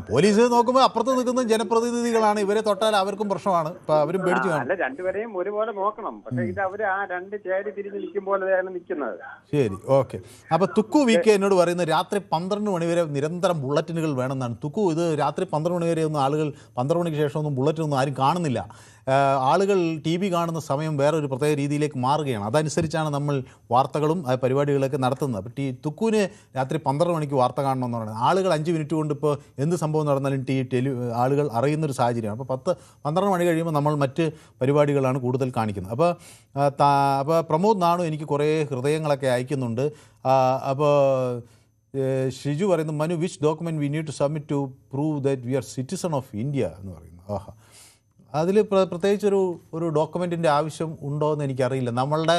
പോലീസ് നോക്കുമ്പോൾ അപ്പുറത്ത് നിൽക്കുന്ന ജനപ്രതിനിധികളാണ്. ഇവരെ തൊട്ടാൽ അവർക്കും പ്രശ്നമാണ്. അവരും പേടിച്ചു കാണും. അല്ല, രണ്ടുപേരെയും ഒരുപോലെ നോക്കണം. പക്ഷെ ഇത് അവര് ആ രണ്ട് ചേരി തിരിഞ്ഞ് നിൽക്കും പോലെയാണ് നിൽക്കുന്നത്. ശരി, ഓക്കെ. അപ്പൊ തുക്കു വി കെ എന്നോട് പറയുന്നത് രാത്രി 12 മണി വരെ നിരന്തരം ബുള്ളറ്റിനുകൾ വേണമെന്നാണ്. തുക്കു, ഇത് രാത്രി 12 മണി വരെ ഒന്നും ആളുകൾ 12 മണിക്ക് ശേഷം ഒന്നും ബുള്ളറ്റിനൊന്നും ആരും കാണുന്നില്ല. ആളുകൾ ടി വി കാണുന്ന സമയം വേറൊരു പ്രത്യേക രീതിയിലേക്ക് മാറുകയാണ്. അതനുസരിച്ചാണ് നമ്മൾ വാർത്തകളും പരിപാടികളൊക്കെ നടത്തുന്നത്. അപ്പോൾ തുക്കുവിന് രാത്രി 12 മണിക്ക് വാർത്ത കാണണമെന്ന് പറയുന്നത് ആളുകൾ 5 മിനിറ്റ് കൊണ്ട് ഇപ്പോൾ എന്ത് സംഭവം നടന്നാലും ആളുകൾ അറിയുന്നൊരു സാഹചര്യമാണ്. അപ്പോൾ 12 മണി കഴിയുമ്പോൾ നമ്മൾ മറ്റ് പരിപാടികളാണ് കൂടുതൽ കാണിക്കുന്നത്. അപ്പോൾ പ്രമോദ് നാണു എനിക്ക് കുറേ ഹൃദയങ്ങളൊക്കെ അയക്കുന്നുണ്ട്. അപ്പോൾ ഷിജു പറയുന്നു, Manu, which document we need to submit to prove that we are citizen of India എന്ന് പറയുന്നു. അതിൽ പ്രത്യേകിച്ചൊരു ഡോക്യുമെൻറ്റിൻ്റെ ആവശ്യം ഉണ്ടോ എന്ന് എനിക്കറിയില്ല. നമ്മളുടെ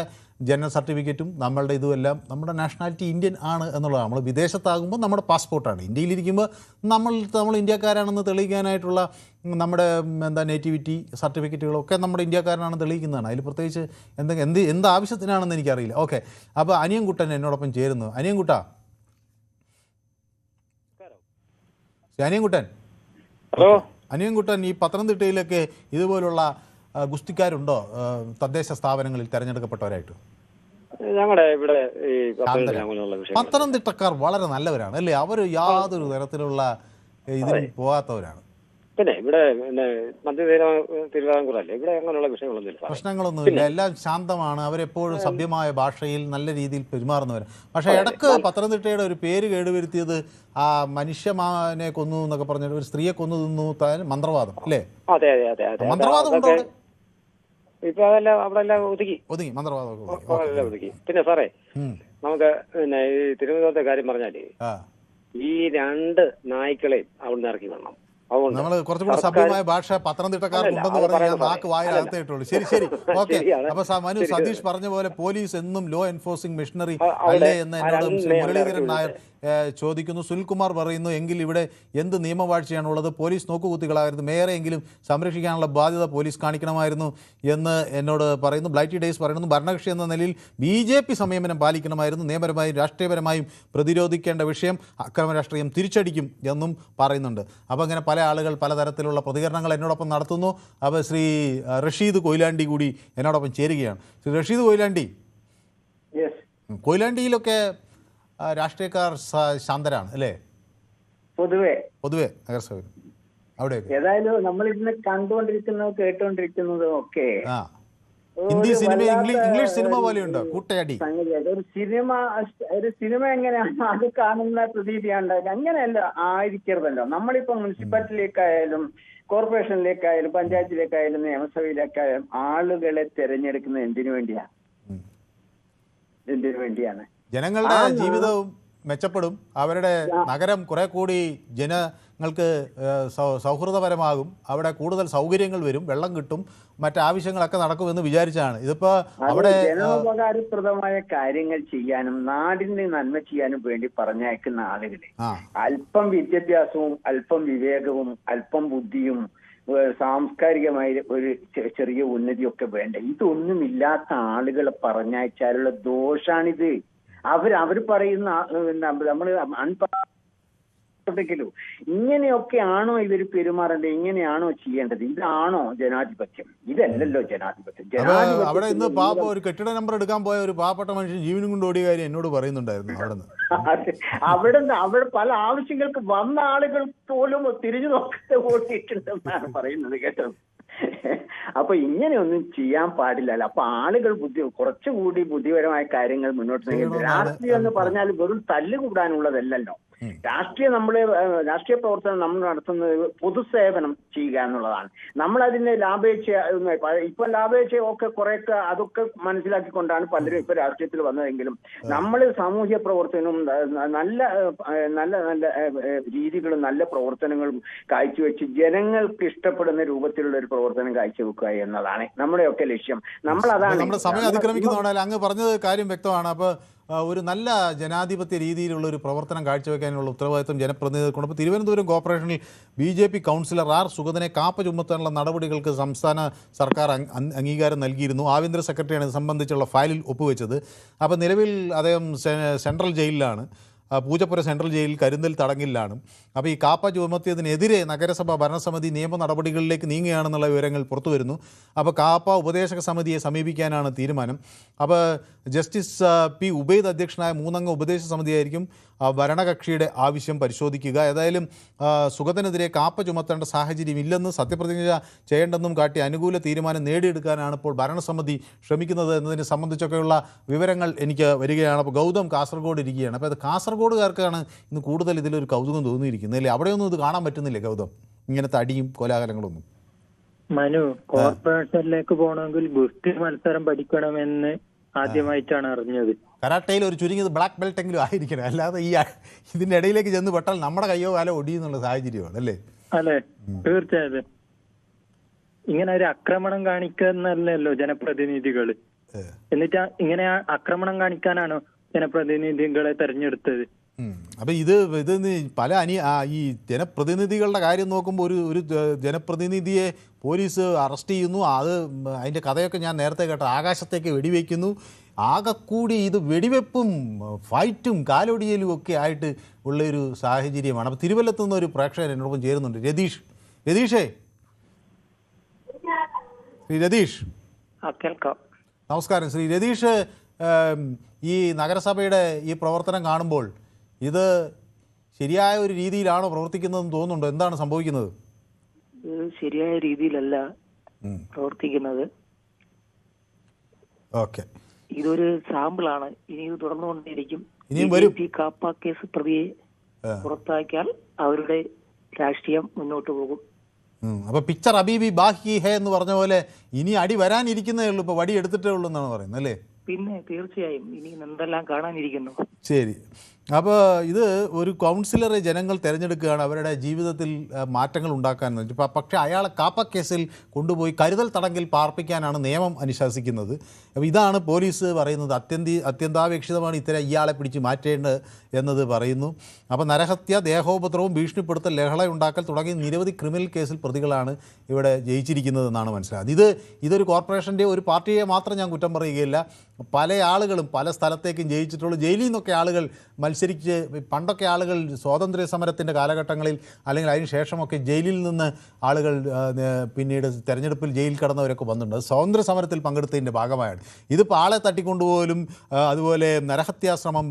ജനന സർട്ടിഫിക്കറ്റും നമ്മളുടെ ഇതുമെല്ലാം നമ്മുടെ നാഷണാലിറ്റി ഇന്ത്യൻ ആണ് എന്നുള്ളതാണ്. നമ്മൾ വിദേശത്താകുമ്പോൾ നമ്മുടെ പാസ്പോർട്ടാണ്. ഇന്ത്യയിലിരിക്കുമ്പോൾ നമ്മൾ ഇന്ത്യക്കാരാണെന്ന് തെളിയിക്കാനായിട്ടുള്ള നമ്മുടെ നേറ്റിവിറ്റി സർട്ടിഫിക്കറ്റുകളൊക്കെ നമ്മുടെ ഇന്ത്യക്കാരനാണെന്ന് തെളിയിക്കുന്നതാണ്. അതിൽ പ്രത്യേകിച്ച് എന്ത് ആവശ്യത്തിനാണെന്ന് എനിക്കറിയില്ല. ഓക്കെ, അപ്പോൾ അനിയൻകുട്ടൻ എന്നോടൊപ്പം ചേരുന്നു. അനിയൻകുട്ടൻ, ഹലോ. അനിയൻകുട്ടൻ, ഈ പത്തനംതിട്ടയിലൊക്കെ ഇതുപോലുള്ള ഗുസ്തിക്കാരുണ്ടോ തദ്ദേശ സ്ഥാപനങ്ങളിൽ തിരഞ്ഞെടുക്കപ്പെട്ടവരായിട്ട്? ഞങ്ങളുടെ ഇവിടെ പത്തനംതിട്ടക്കാർ വളരെ നല്ലവരാണ് അല്ലേ? അവർ യാതൊരു തരത്തിലുള്ള ഇതിനും പോകാത്തവരാണ്. പിന്നെ ഇവിടെ മധ്യ തിരുവിതാംകൂറല്ലേ, ഇവിടെ അങ്ങനെയുള്ള പ്രശ്നങ്ങളൊന്നുമില്ല. എല്ലാം ശാന്തമാണ്. അവരെപ്പോഴും സഭ്യമായ ഭാഷയിൽ നല്ല രീതിയിൽ പെരുമാറുന്നവർ. പക്ഷേ ഇടക്ക് പത്തനംതിട്ടയുടെ ഒരു പേര് കേടുവരുത്തിയത് ആ മനുഷ്യനെ കൊന്നു എന്നൊക്കെ പറഞ്ഞിട്ട് ഒരു സ്ത്രീയെ കൊന്നു തിന്നു, മന്ത്രവാദം അല്ലേ? അതെ അതെ അതെ അതെ. മന്ത്രവാദം ഉണ്ടോ? ഇപ്പൊ അതെല്ലാം അവിടെ എല്ലാം ഒതുക്കി മന്ത്രവാദം ഒതുക്കി. പിന്നെ സാറേ, നമുക്ക് ഈ തിരുവനന്തപുരത്തെ കാര്യം പറഞ്ഞാല് ഈ 2 നായ്ക്കളെയും അവിടെ നിന്ന് ഇറക്കി വിടണം. നമ്മൾ കുറച്ചുകൂടി സഭ്യമായ ഭാഷ പത്തനംതിട്ടക്കാർക്കുണ്ടെന്ന് പറഞ്ഞാൽ നാക്ക് വായിലാകത്തേട്ടുള്ളൂ. ശരി, ഓക്കെ. അപ്പൊ മനു, സതീഷ് പറഞ്ഞ പോലെ പോലീസ് എന്നും ലോ എൻഫോഴ്സിംഗ് മെഷീനറി അല്ലേ എന്ന് എന്നോട് മുരളീധരൻ നായർ ചോദിക്കുന്നു. സുനിൽകുമാർ പറയുന്നു, എങ്കിൽ ഇവിടെ എന്ത് നിയമവാഴ്ചയാണുള്ളത്? പോലീസ് നോക്കുകുത്തികളായിരുന്നു, മേയറെ എങ്കിലും സംരക്ഷിക്കാനുള്ള ബാധ്യത പോലീസ് കാണിക്കണമായിരുന്നു എന്ന് എന്നോട് പറയുന്നു. ബ്ലൈറ്റി ഡേയ്സ് പറയുന്നു, ഭരണകക്ഷി എന്ന നിലയിൽ BJP സംയമനം പാലിക്കണമായിരുന്നു, നിയമപരമായും രാഷ്ട്രീയപരമായും പ്രതിരോധിക്കേണ്ട വിഷയം അക്രമ രാഷ്ട്രീയം തിരിച്ചടിക്കും എന്നും പറയുന്നുണ്ട്. അപ്പോൾ അങ്ങനെ പല ആളുകൾ പലതരത്തിലുള്ള പ്രതികരണങ്ങൾ എന്നോടൊപ്പം നടത്തുന്നു. അപ്പോൾ ശ്രീ റഷീദ് കൊയിലാണ്ടി കൂടി എന്നോടൊപ്പം ചേരുകയാണ്. ശ്രീ റഷീദ് കൊയിലാണ്ടി, കൊയിലാണ്ടിയിലൊക്കെ രാഷ്ട്രീയക്കാർ ശാന്തരാണ് അല്ലേ? പൊതുവെ നഗരസഭയിൽ അവിടെയൊക്കെ ഏതായാലും നമ്മൾ ഇതിനെ കണ്ടുകൊണ്ടിരിക്കുന്നതും കേട്ടുകൊണ്ടിരിക്കുന്നതും ഒക്കെ ഹിന്ദി സിനിമ, ഇംഗ്ലീഷ് സിനിമ പോലെയുണ്ടോ കൂട്ടയടി? ഒരു സിനിമ എങ്ങനെയാണ് അത് കാണുന്ന പ്രതീതിയാണ്. അങ്ങനെയല്ല ആയിരിക്കരുതല്ലോ. നമ്മളിപ്പോ മുനിസിപ്പാലിറ്റിയിലേക്കായാലും കോർപ്പറേഷനിലേക്കായാലും പഞ്ചായത്തിലേക്കായാലും നിയമസഭയിലേക്കായാലും ആളുകളെ തെരഞ്ഞെടുക്കുന്നത് എന്തിനു വേണ്ടിയാണ്? ജനങ്ങളുടെ ജീവിതവും മെച്ചപ്പെടും, അവരുടെ നഗരം കുറെ കൂടി ജനങ്ങൾക്ക് സൗഹൃദപരമാകും, അവിടെ കൂടുതൽ സൗകര്യങ്ങൾ വരും, വെള്ളം കിട്ടും, മറ്റാവശ്യങ്ങളൊക്കെ നടക്കുമെന്ന് വിചാരിച്ചാണ്. ഇതിപ്പോ അവിടെ ജനോപകാരപ്രദമായ കാര്യങ്ങൾ ചെയ്യാനും നാടിന് നന്മ ചെയ്യാനും വേണ്ടി പറഞ്ഞയക്കുന്ന ആളുകളെ അല്പം വിദ്യാഭ്യാസവും അല്പം വിവേകവും അല്പം ബുദ്ധിയും സാംസ്കാരികമായ ഒരു ചെറിയ ഉന്നതിയൊക്കെ വേണ്ട. ഇതൊന്നുമില്ലാത്ത ആളുകളെ പറഞ്ഞയച്ചാലുള്ള ദോഷാണിത്. അവർ പറയുന്ന നമ്മൾ ഇങ്ങനെയൊക്കെയാണോ ഇവർ പെരുമാറേണ്ടത്? ഇങ്ങനെയാണോ ചെയ്യേണ്ടത്? ഇതാണോ ജനാധിപത്യം? ഇതല്ലല്ലോ ജനാധിപത്യം. അവിടെ ഇന്ന് പാപ്പ ഒരു കെട്ടിട നമ്പർ എടുക്കാൻ പോയ ഒരു പാവപ്പെട്ട മനുഷ്യൻ ജീവനും കൊണ്ട് ഓടിയ കാര്യം എന്നോട് പറയുന്നുണ്ടായിരുന്നു. അവിടെ പല ആവശ്യങ്ങൾക്ക് വന്ന ആളുകൾ പോലും തിരിഞ്ഞു നോക്കാതെ ഓടിയിട്ടുണ്ടെന്നാണ് പറയുന്നത് കേട്ടോ. അപ്പൊ ഇങ്ങനെയൊന്നും ചെയ്യാൻ പാടില്ലല്ലോ. അപ്പൊ ആളുകൾ കുറച്ചുകൂടി ബുദ്ധിപരമായ കാര്യങ്ങൾ മുന്നോട്ട് നീങ്ങുന്നു. രാഷ്ട്രീയം എന്ന് പറഞ്ഞാൽ വെറും തല്ലുകൂടാനുള്ളതല്ലല്ലോ. രാഷ്ട്രീയ പ്രവർത്തനം നമ്മൾ നടത്തുന്നത് പൊതുസേവനം ചെയ്യുക എന്നുള്ളതാണ്. നമ്മളതിനെ ഇപ്പൊ ലാഭേച്ഛയൊക്കെ കുറെയൊക്കെ അതൊക്കെ മനസ്സിലാക്കിക്കൊണ്ടാണ് പലരും ഇപ്പൊ രാഷ്ട്രീയത്തിൽ വന്നതെങ്കിലും നമ്മൾ സാമൂഹ്യ പ്രവർത്തനവും നല്ല നല്ല നല്ല രീതികളും നല്ല പ്രവർത്തനങ്ങളും കാഴ്ചവെച്ച് ജനങ്ങൾക്ക് ഇഷ്ടപ്പെടുന്ന രൂപത്തിലുള്ള ഒരു പ്രവർത്തനം കാഴ്ചവെക്കുക എന്നതാണ് നമ്മുടെയൊക്കെ ലക്ഷ്യം. നമ്മുടെ സമയം അതിക്രമിക്കുന്നതുകൊണ്ടാണ് അങ്ങ് പറഞ്ഞത് കാര്യം വ്യക്തമാണ്. അപ്പോൾ ഒരു നല്ല ജനാധിപത്യ രീതിയിലുള്ള ഒരു പ്രവർത്തനം കാഴ്ചവെക്കാനുള്ള ഉത്തരവാദിത്വം ജനപ്രതിനിധികൾക്കുണ്ട്. അപ്പോൾ തിരുവനന്തപുരം കോർപ്പറേഷനിൽ BJP കൗൺസിലർ ആർ സുഗതനെ കാപ്പ ചുമത്താനുള്ള നടപടികൾക്ക് സംസ്ഥാന സർക്കാർ അംഗീകാരം നൽകിയിരുന്നു. ആഭ്യന്തര സെക്രട്ടറിയാണ് ഇത് സംബന്ധിച്ചുള്ള ഫയലിൽ ഒപ്പുവെച്ചത്. അപ്പോൾ നിലവിൽ അദ്ദേഹം സെൻട്രൽ ജയിലിലാണ്, പൂജപ്പുര സെൻട്രൽ ജയിലിൽ കരുതൽ തടങ്കലിലാണ്. അപ്പോൾ ഈ കാപ്പ ചുമത്തിയതിനെതിരെ നഗരസഭ ഭരണസമിതി നിയമ നടപടികളിലേക്ക് നീങ്ങുകയാണെന്നുള്ള വിവരങ്ങൾ പുറത്തു വരുന്നു. അപ്പോൾ കാപ്പ ഉപദേശക സമിതിയെ സമീപിക്കാനാണ് തീരുമാനം. അപ്പോൾ ജസ്റ്റിസ് P. ഉബൈദ് അധ്യക്ഷനായ 3-അംഗ ഉപദേശക സമിതിയായിരിക്കും ഭരണകക്ഷിയുടെ ആവശ്യം പരിശോധിക്കുക. ഏതായാലും സുഗതനെതിരെ കാപ്പ ചുമത്തേണ്ട സാഹചര്യം ഇല്ലെന്ന് സത്യപ്രതിജ്ഞ ചെയ്യേണ്ടെന്നും കാട്ടി അനുകൂല തീരുമാനം നേടിയെടുക്കാനാണ് ഇപ്പോൾ ഭരണസമിതി ശ്രമിക്കുന്നത് എന്നതിനെ സംബന്ധിച്ചൊക്കെയുള്ള വിവരങ്ങൾ എനിക്ക് വരികയാണ്. അപ്പോൾ ഗൗതം കാസർഗോഡ് ഇരിക്കുകയാണ്. അപ്പോൾ അത് കാസർഗോഡുകാർക്കാണ് ഇന്ന് കൂടുതൽ ഇതിലൊരു കൗതുകം തോന്നിയിരിക്കുന്നത് അല്ലേ? അവിടെയൊന്നും ഇത് കാണാൻ പറ്റുന്നില്ലേ ഗൗതം, ഇങ്ങനത്തെ അടിയും കോലാഹലങ്ങളൊന്നും? മനു, കോർപ്പറേഷനിലേക്ക് പോകണമെങ്കിൽ ഗുസ്തി മത്സരം പഠിക്കണമെന്ന് ആദ്യമായിട്ടാണ് അറിഞ്ഞത്. കരാട്ടയിൽ ഒരു ചുരുങ്ങിയത് ബ്ലാക്ക് ബെൽറ്റ് എങ്കിലും ആയിരിക്കണം, അല്ലാതെ ഇതിന്റെ ഇടയിലേക്ക് ചെന്ന് പെട്ടാൽ നമ്മുടെ കയ്യോ കാലോ ഒടിയെന്നുള്ള സാഹചര്യമാണ് അല്ലേ? അല്ലെ, തീർച്ചയായും. ഇങ്ങനെ ഒരു ആക്രമണം കാണിക്കുന്നല്ലോ ജനപ്രതിനിധികള്. എന്നിട്ട് ഇങ്ങനെ ആക്രമണം കാണിക്കാനാണോ ജനപ്രതിനിധികളെ തെരഞ്ഞെടുത്തത്? അപ്പം ഇത് പല ഈ ജനപ്രതിനിധികളുടെ കാര്യം നോക്കുമ്പോൾ ഒരു ജനപ്രതിനിധിയെ പോലീസ് അറസ്റ്റ് ചെയ്യുന്നു. അതിൻ്റെ കഥയൊക്കെ ഞാൻ നേരത്തെ കേട്ട ആകാശത്തേക്ക് വെടിവെക്കുന്നു. ആകെക്കൂടി ഇത് വെടിവെപ്പും ഫൈറ്റും കാലൊടിയലും ഒക്കെ ആയിട്ട് ഉള്ളൊരു സാഹചര്യമാണ്. അപ്പോൾ തിരുവല്ലത്തു നിന്ന് ഒരു പ്രേക്ഷകൻ എന്നോടൊപ്പം ചേരുന്നുണ്ട്. രതീഷേ ശ്രീ രതീഷ്, നമസ്കാരം. ശ്രീ രതീഷ്, ഈ നഗരസഭയുടെ ഈ പ്രവർത്തനം കാണുമ്പോൾ ഇത് ശരിയായ ഒരു രീതിയിലാണോ പ്രവർത്തിക്കുന്നതെന്ന് തോന്നുന്നുണ്ടോ? എന്താണ് സംഭവിക്കുന്നത്? ശരിയായ രീതിയിലല്ല പ്രവർത്തിക്കുന്നത്. ഓക്കെ, ഇതൊരു സാമ്പിളാണ്. ഇനി ഇത് തുടർന്നുകൊണ്ടേയിരിക്കും. ഇനിയും വരും. കാപ്പ കേസ് പ്രതിയെ പുറത്താക്കിയാൽ അവരുടെ രാഷ്ട്രീയം മുന്നോട്ട് പോകും. അപ്പൊ പിക്ചർ അബീബി ബാക്കി ഹേ എന്ന് പറഞ്ഞ പോലെ ഇനി അടി വരാനിരിക്കുന്നേ ഉള്ളൂ, ഇപ്പൊ വടി എടുത്തിട്ടേ ഉള്ളൂ എന്നാണ് പറയുന്നത് അല്ലേ? പിന്നെ തീർച്ചയായും ഇനി എന്തെല്ലാം കാണാനിരിക്കുന്നു. ശരി, അപ്പോൾ ഇത് ഒരു കൗൺസിലറെ ജനങ്ങൾ തിരഞ്ഞെടുക്കുകയാണ് അവരുടെ ജീവിതത്തിൽ മാറ്റങ്ങൾ ഉണ്ടാക്കാൻ. പക്ഷേ അയാളെ കാപ്പ കേസിൽ കൊണ്ടുപോയി കരുതൽ തടങ്കിൽ പാർപ്പിക്കാനാണ് നിയമം അനുശാസിക്കുന്നത്. അപ്പോൾ ഇതാണ് പോലീസ് പറയുന്നത്. അത്യന്താപേക്ഷിതമാണ് ഇയാളെ പിടിച്ച് മാറ്റേണ്ടത് എന്നത് പറയുന്നു. അപ്പോൾ നരഹത്യ, ദേഹോപദ്രവം, ഭീഷണിപ്പെടുത്തൽ, ലഹളയുണ്ടാക്കൽ തുടങ്ങിയ നിരവധി ക്രിമിനൽ കേസിൽ പ്രതികളാണ് ഇവിടെ ജയിച്ചിരിക്കുന്നതെന്നാണ് മനസ്സിലായത്. ഇതൊരു കോർപ്പറേഷൻ്റെ ഒരു പാർട്ടിയെ മാത്രം ഞാൻ കുറ്റം പറയുകയില്ല. പല ആളുകളും പല സ്ഥലത്തേക്കും ജയിച്ചിട്ടുള്ളൂ. ജയിലിൽ നിന്നൊക്കെ ആളുകൾ മത്സരിച്ച്, പണ്ടൊക്കെ ആളുകൾ സ്വാതന്ത്ര്യ സമരത്തിൻ്റെ കാലഘട്ടങ്ങളിൽ അല്ലെങ്കിൽ അതിന് ശേഷമൊക്കെ ജയിലിൽ നിന്ന് ആളുകൾ പിന്നീട് തെരഞ്ഞെടുപ്പിൽ ജയിൽ കടന്നവരൊക്കെ വന്നിട്ടുണ്ട്. അത് സ്വാതന്ത്ര്യ സമരത്തിൽ പങ്കെടുത്തതിൻ്റെ ഭാഗമായാണ്. ഇതിപ്പോൾ ആളെ തട്ടിക്കൊണ്ടുപോലും അതുപോലെ നരഹത്യാശ്രമം,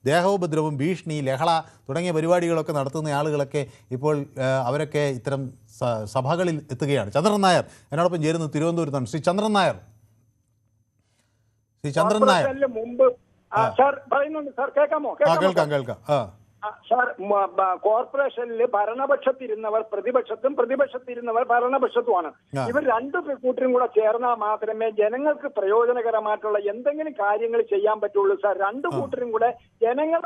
ദേഹോപദ്രവം, ഭീഷണി, ലഹള തുടങ്ങിയ പരിപാടികളൊക്കെ നടത്തുന്ന ആളുകളൊക്കെ ഇപ്പോൾ അവരൊക്കെ ഇത്തരം സഭകളിൽ എത്തുകയാണ്. ചന്ദ്രൻ നായർ എന്നോടൊപ്പം ചേരുന്നത് തിരുവനന്തപുരത്താണ്. ശ്രീ ചന്ദ്രൻ നായർ, മുമ്പ് സാർ പറയുന്നുണ്ട്. സാർ കേൾക്കാമോ? കേൾക്കാം. സാർ, കോർപ്പറേഷനിൽ ഭരണപക്ഷത്തിരുന്നവർ പ്രതിപക്ഷത്തും പ്രതിപക്ഷത്തിരുന്നവർ ഭരണപക്ഷത്തുമാണ്. ഇവർ രണ്ടു കൂട്ടരും കൂടെ ചേർന്നാൽ മാത്രമേ ജനങ്ങൾക്ക് പ്രയോജനകരമായിട്ടുള്ള എന്തെങ്കിലും കാര്യങ്ങൾ ചെയ്യാൻ പറ്റുള്ളൂ. സാർ, രണ്ടു കൂട്ടരും കൂടെ ജനങ്ങൾ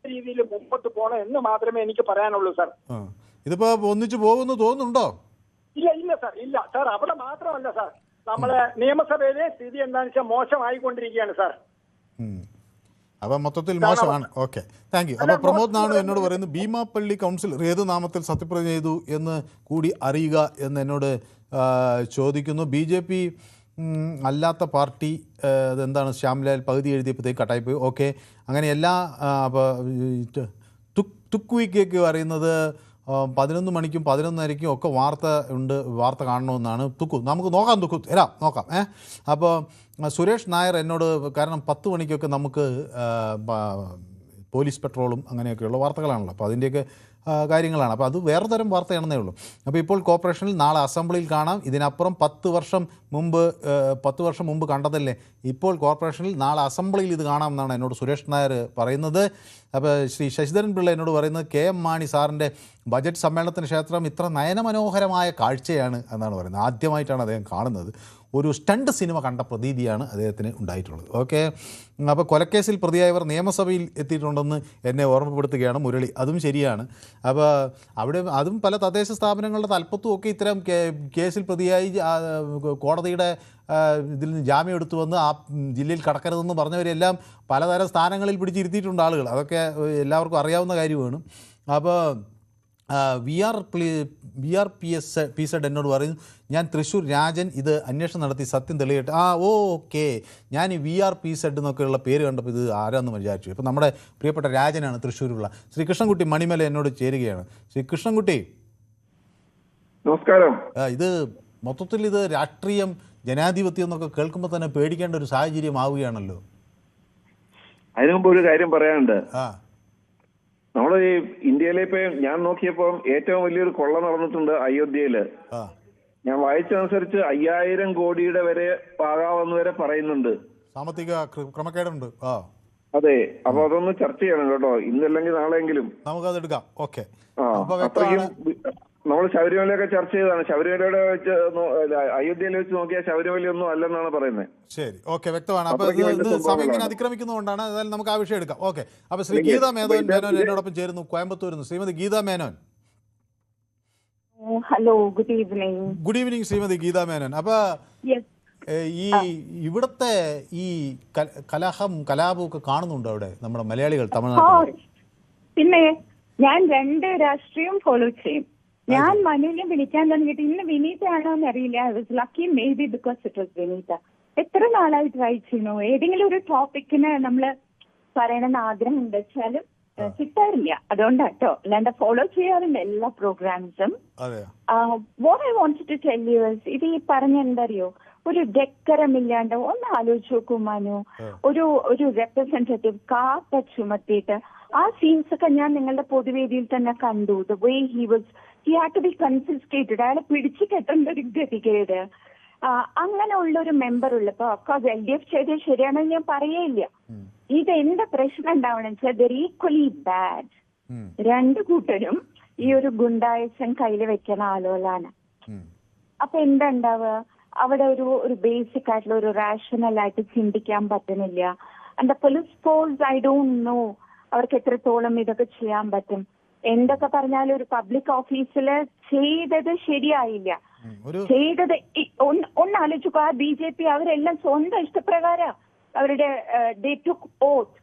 രീതിയിൽ മുമ്പോട്ട് പോകണം എന്ന് മാത്രമേ എനിക്ക് പറയാനുള്ളൂ. സാർ, ഇതിപ്പോ ഒന്നിച്ചു പോകുന്നു തോന്നുന്നുണ്ടോ? ഇല്ല സാർ, ഇല്ല സാർ. അവിടെ മാത്രമല്ല സാർ, നമ്മളെ നിയമസഭയിലെ സ്ഥിതി എന്താണെന്ന് വെച്ചാൽ മോശമായിക്കൊണ്ടിരിക്കുകയാണ് സാർ. അപ്പം മൊത്തത്തിൽ മോശമാണ്. Okay, thank you. അപ്പോൾ പ്രമോദ് നാണു എന്നോട് പറയുന്നത് ഭീമാപ്പള്ളി കൗൺസിലർ ഏത് നാമത്തിൽ സത്യപ്രതിജ്ഞ ചെയ്തു എന്ന് കൂടി അറിയുക എന്ന് എന്നോട് ചോദിക്കുന്നു. BJP അല്ലാത്ത പാർട്ടി അതെന്താണ്? ശ്യാംലാൽ പകുതി എഴുതിയപ്പോഴത്തേക്ക് കട്ടായിപ്പോയി. ഓക്കെ, അങ്ങനെ എല്ലാ തുക്കുവിക്കേക്ക് പറയുന്നത് 11 മണിക്കും 11:30ക്കും ഒക്കെ വാർത്ത കാണണമെന്നാണ്. നമുക്ക് നോക്കാം നോക്കാം. അപ്പോൾ സുരേഷ് നായർ എന്നോട്, കാരണം 10 മണിക്കൊക്കെ നമുക്ക് പോലീസ് പെട്രോളും അങ്ങനെയൊക്കെയുള്ള വാർത്തകളാണല്ലോ, അപ്പോൾ അതിൻ്റെയൊക്കെ കാര്യങ്ങളാണ്. അപ്പോൾ അത് വേറെ തരം വാർത്തയാണെന്നേ ഉള്ളൂ. അപ്പോൾ ഇപ്പോൾ കോർപ്പറേഷനിൽ നാളെ അസംബ്ലിയിൽ കാണാം. ഇതിനപ്പുറം 10 വർഷം മുമ്പ് കണ്ടതല്ലേ, ഇപ്പോൾ കോർപ്പറേഷനിൽ നാളെ അസംബ്ലിയിൽ ഇത് കാണാമെന്നാണ് എന്നോട് സുരേഷ് നായർ പറയുന്നത്. അപ്പോൾ ശ്രീ ശശിധരൻ പിള്ള എന്നോട് പറയുന്നത് KM മാണി സാറിൻ്റെ ബജറ്റ് സമ്മേളനത്തിന് ശേഷം ഇത്ര നയനമനോഹരമായ കാഴ്ചയാണ് എന്നാണ് പറയുന്നത്. ആദ്യമായിട്ടാണ് അദ്ദേഹം കാണുന്നത്. ഒരു സ്റ്റണ്ട് സിനിമ കണ്ട പ്രതീതിയാണ് അദ്ദേഹത്തിന് ഉണ്ടായിട്ടുള്ളത്. ഓക്കെ, അപ്പോൾ കൊലക്കേസിൽ പ്രതിയായവർ നിയമസഭയിൽ എത്തിയിട്ടുണ്ടെന്ന് എന്നെ ഓർമ്മപ്പെടുത്തുകയാണ് മുരളി. അതും ശരിയാണ്. അപ്പോൾ അതും പല തദ്ദേശ സ്ഥാപനങ്ങളുടെ തലപ്പത്തും ഒക്കെ ഇത്തരം കേസിൽ പ്രതിയായി കോടതിയുടെ ഇതിൽ നിന്ന് ജാമ്യം എടുത്തു വന്ന് ആ ജില്ലയിൽ കടക്കരുതെന്ന് പറഞ്ഞവരെല്ലാം പലതരം സ്ഥാനങ്ങളിൽ പിടിച്ചിരുത്തിയിട്ടുണ്ട് ആളുകൾ. അതൊക്കെ എല്ലാവർക്കും അറിയാവുന്ന കാര്യമാണ്. അപ്പോൾ VRPZ എന്നോട് പറയുന്നു, ഞാൻ തൃശ്ശൂർ രാജൻ, ഇത് അന്വേഷണം നടത്തി സത്യം തെളിയട്ടെ. ഓക്കെ, ഞാൻ ഈ VRPZ എന്നൊക്കെയുള്ള പേര് കണ്ടപ്പോൾ ഇത് ആരാന്ന് വിചാരിച്ചു. ഇപ്പോൾ നമ്മുടെ പ്രിയപ്പെട്ട രാജനാണ് തൃശ്ശൂരുള്ള. ശ്രീ കൃഷ്ണൻകുട്ടി മണിമല എന്നോട് ചേരുകയാണ്. ശ്രീ കൃഷ്ണൻകുട്ടി, നമസ്കാരം. ഇത് മൊത്തത്തിൽ ഇത് രാഷ്ട്രീയം, ജനാധിപത്യം എന്നൊക്കെ കേൾക്കുമ്പോൾ തന്നെ പേടിക്കേണ്ട ഒരു സാഹചര്യം ആവുകയാണല്ലോ. അതിനു മുമ്പ് ഒരു കാര്യം പറയാനുണ്ട്. നമ്മൾ ഈ ഇന്ത്യയിലെ ഇപ്പൊ ഞാൻ നോക്കിയപ്പോൾ ഏറ്റവും വലിയൊരു കൊള്ള നടന്നിട്ടുണ്ട് അയോധ്യയില്. ഞാൻ വായിച്ചതനുസരിച്ച് 5000 കോടിയുടെ വരെ ആകാമെന്ന് വരെ പറയുന്നുണ്ട്. സാമ്പത്തിക ക്രമക്കേടുണ്ട്. അതെ, അപ്പൊ അതൊന്ന് ചർച്ച ചെയ്യണം കേട്ടോ, ഇന്നല്ലെങ്കിൽ നാളെയെങ്കിലും നമുക്കത് എടുക്കാം. ഓക്കെ, നമ്മൾ ശബരിമലയൊക്കെ ചർച്ച ചെയ്തതാണ്. ശബരിമലയുടെ വെച്ച് അയോധ്യയിൽ വെച്ച് നോക്കിയാൽ ശബരിമലയൊന്നും അല്ലെന്നാണ് പറയുന്നത്. ശരി, ഓക്കെ, വ്യക്തമാണ്. അപ്പോൾ ഇത് സമയം ഇങ്ങനെ അതിക്രമിക്കുന്നതുകൊണ്ടാണ്. അതായത് നമുക്ക് ആ വിഷയം എടുക്കാം. ഓക്കെ, അപ്പോൾ ശ്രീ ഗീതാ മേനോൻ എന്നോടൊപ്പം ചേരുന്നു, കോയമ്പത്തൂരിൽ നിന്ന്. Shrimati Geetha Menon. Hello, good evening. Good evening Shrimati Geetha Menon. അപ്പോൾ ഈ ഇവിടുത്തെ ഈ കലാപവും ഒക്കെ കാണുന്നുണ്ടോ അവിടെ നമ്മുടെ മലയാളികൾ തമിഴ്നാട്ടിൽ? പിന്നെ ഞാൻ 2 രാഷ്ട്രീയം ഫോളോ ചെയ്യും. ഞാൻ മനുവിനെ വിളിക്കാൻ തുടങ്ങിയിട്ട് ഇന്ന് വിനീത ആണോ എന്നറിയില്ല. I was lucky maybe because it was Vineetha. എത്ര നാളായി ട്രൈ ചെയ്യുന്നു. ഏതെങ്കിലും ഒരു ടോപ്പിക്കിന് നമ്മള് പറയണമെന്ന് ആഗ്രഹം ഉണ്ട് വെച്ചാലും കിട്ടാറില്ല. അതുകൊണ്ടാട്ടോ, അല്ലാണ്ട് ഫോളോ ചെയ്യാറുണ്ട് എല്ലാ പ്രോഗ്രാംസും. What I wanted to tell you is, ഇത് ഈ പറഞ്ഞ എന്തറിയോ, ഒരു ഡെക്കറമില്ലാണ്ട് ഒന്ന് ആലോചിച്ച് നോക്കൂ മനു. ഒരു റെപ്രസെന്റേറ്റീവ് കാപ്പ ചുമത്തിയിട്ട് ആ സീൻസ് ഒക്കെ ഞാൻ നിങ്ങളുടെ പൊതുവേദിയിൽ തന്നെ കണ്ടു. The way he had to be consisted. അയാളെ പിടിച്ചു കെട്ടേണ്ട ഒരു ഗതികേട്. അങ്ങനെയുള്ള ഒരു മെമ്പർ ഉള്ളപ്പോ അഫ്കോഴ്സ് LDF ചെയ്തത് ശരിയാണെന്ന് ഞാൻ പറയേയില്ല. ഇത് എന്താ പ്രശ്നം ഉണ്ടാവണം വെച്ചാൽ ദർ ഈക്വലി ബാഡ്. 2 കൂട്ടരും ഈ ഒരു ഗുണ്ടായസം കയ്യിൽ വെക്കുന്ന ആളുകളാണ്. അപ്പൊ എന്താ ഉണ്ടാവുക, അവിടെ ഒരു ബേസിക് ആയിട്ടുള്ള ഒരു റാഷണൽ ആയിട്ട് ചിന്തിക്കാൻ പറ്റുന്നില്ല. And the police force I don't know അവർക്ക് എത്രത്തോളം ഇതൊക്കെ ചെയ്യാൻ പറ്റും. എന്തൊക്കെ പറഞ്ഞാലും ഒരു പബ്ലിക് ഓഫീസിൽ ചെയ്തത് ശരിയായില്ല. ചെയ്തത് ഒന്ന് ആലോചിക്കുക. BJP അവരെല്ലാം സ്വന്തം ഇഷ്ടപ്രകാരം അവരുടെ ദേ ടുക്ക് ഓത്ത്.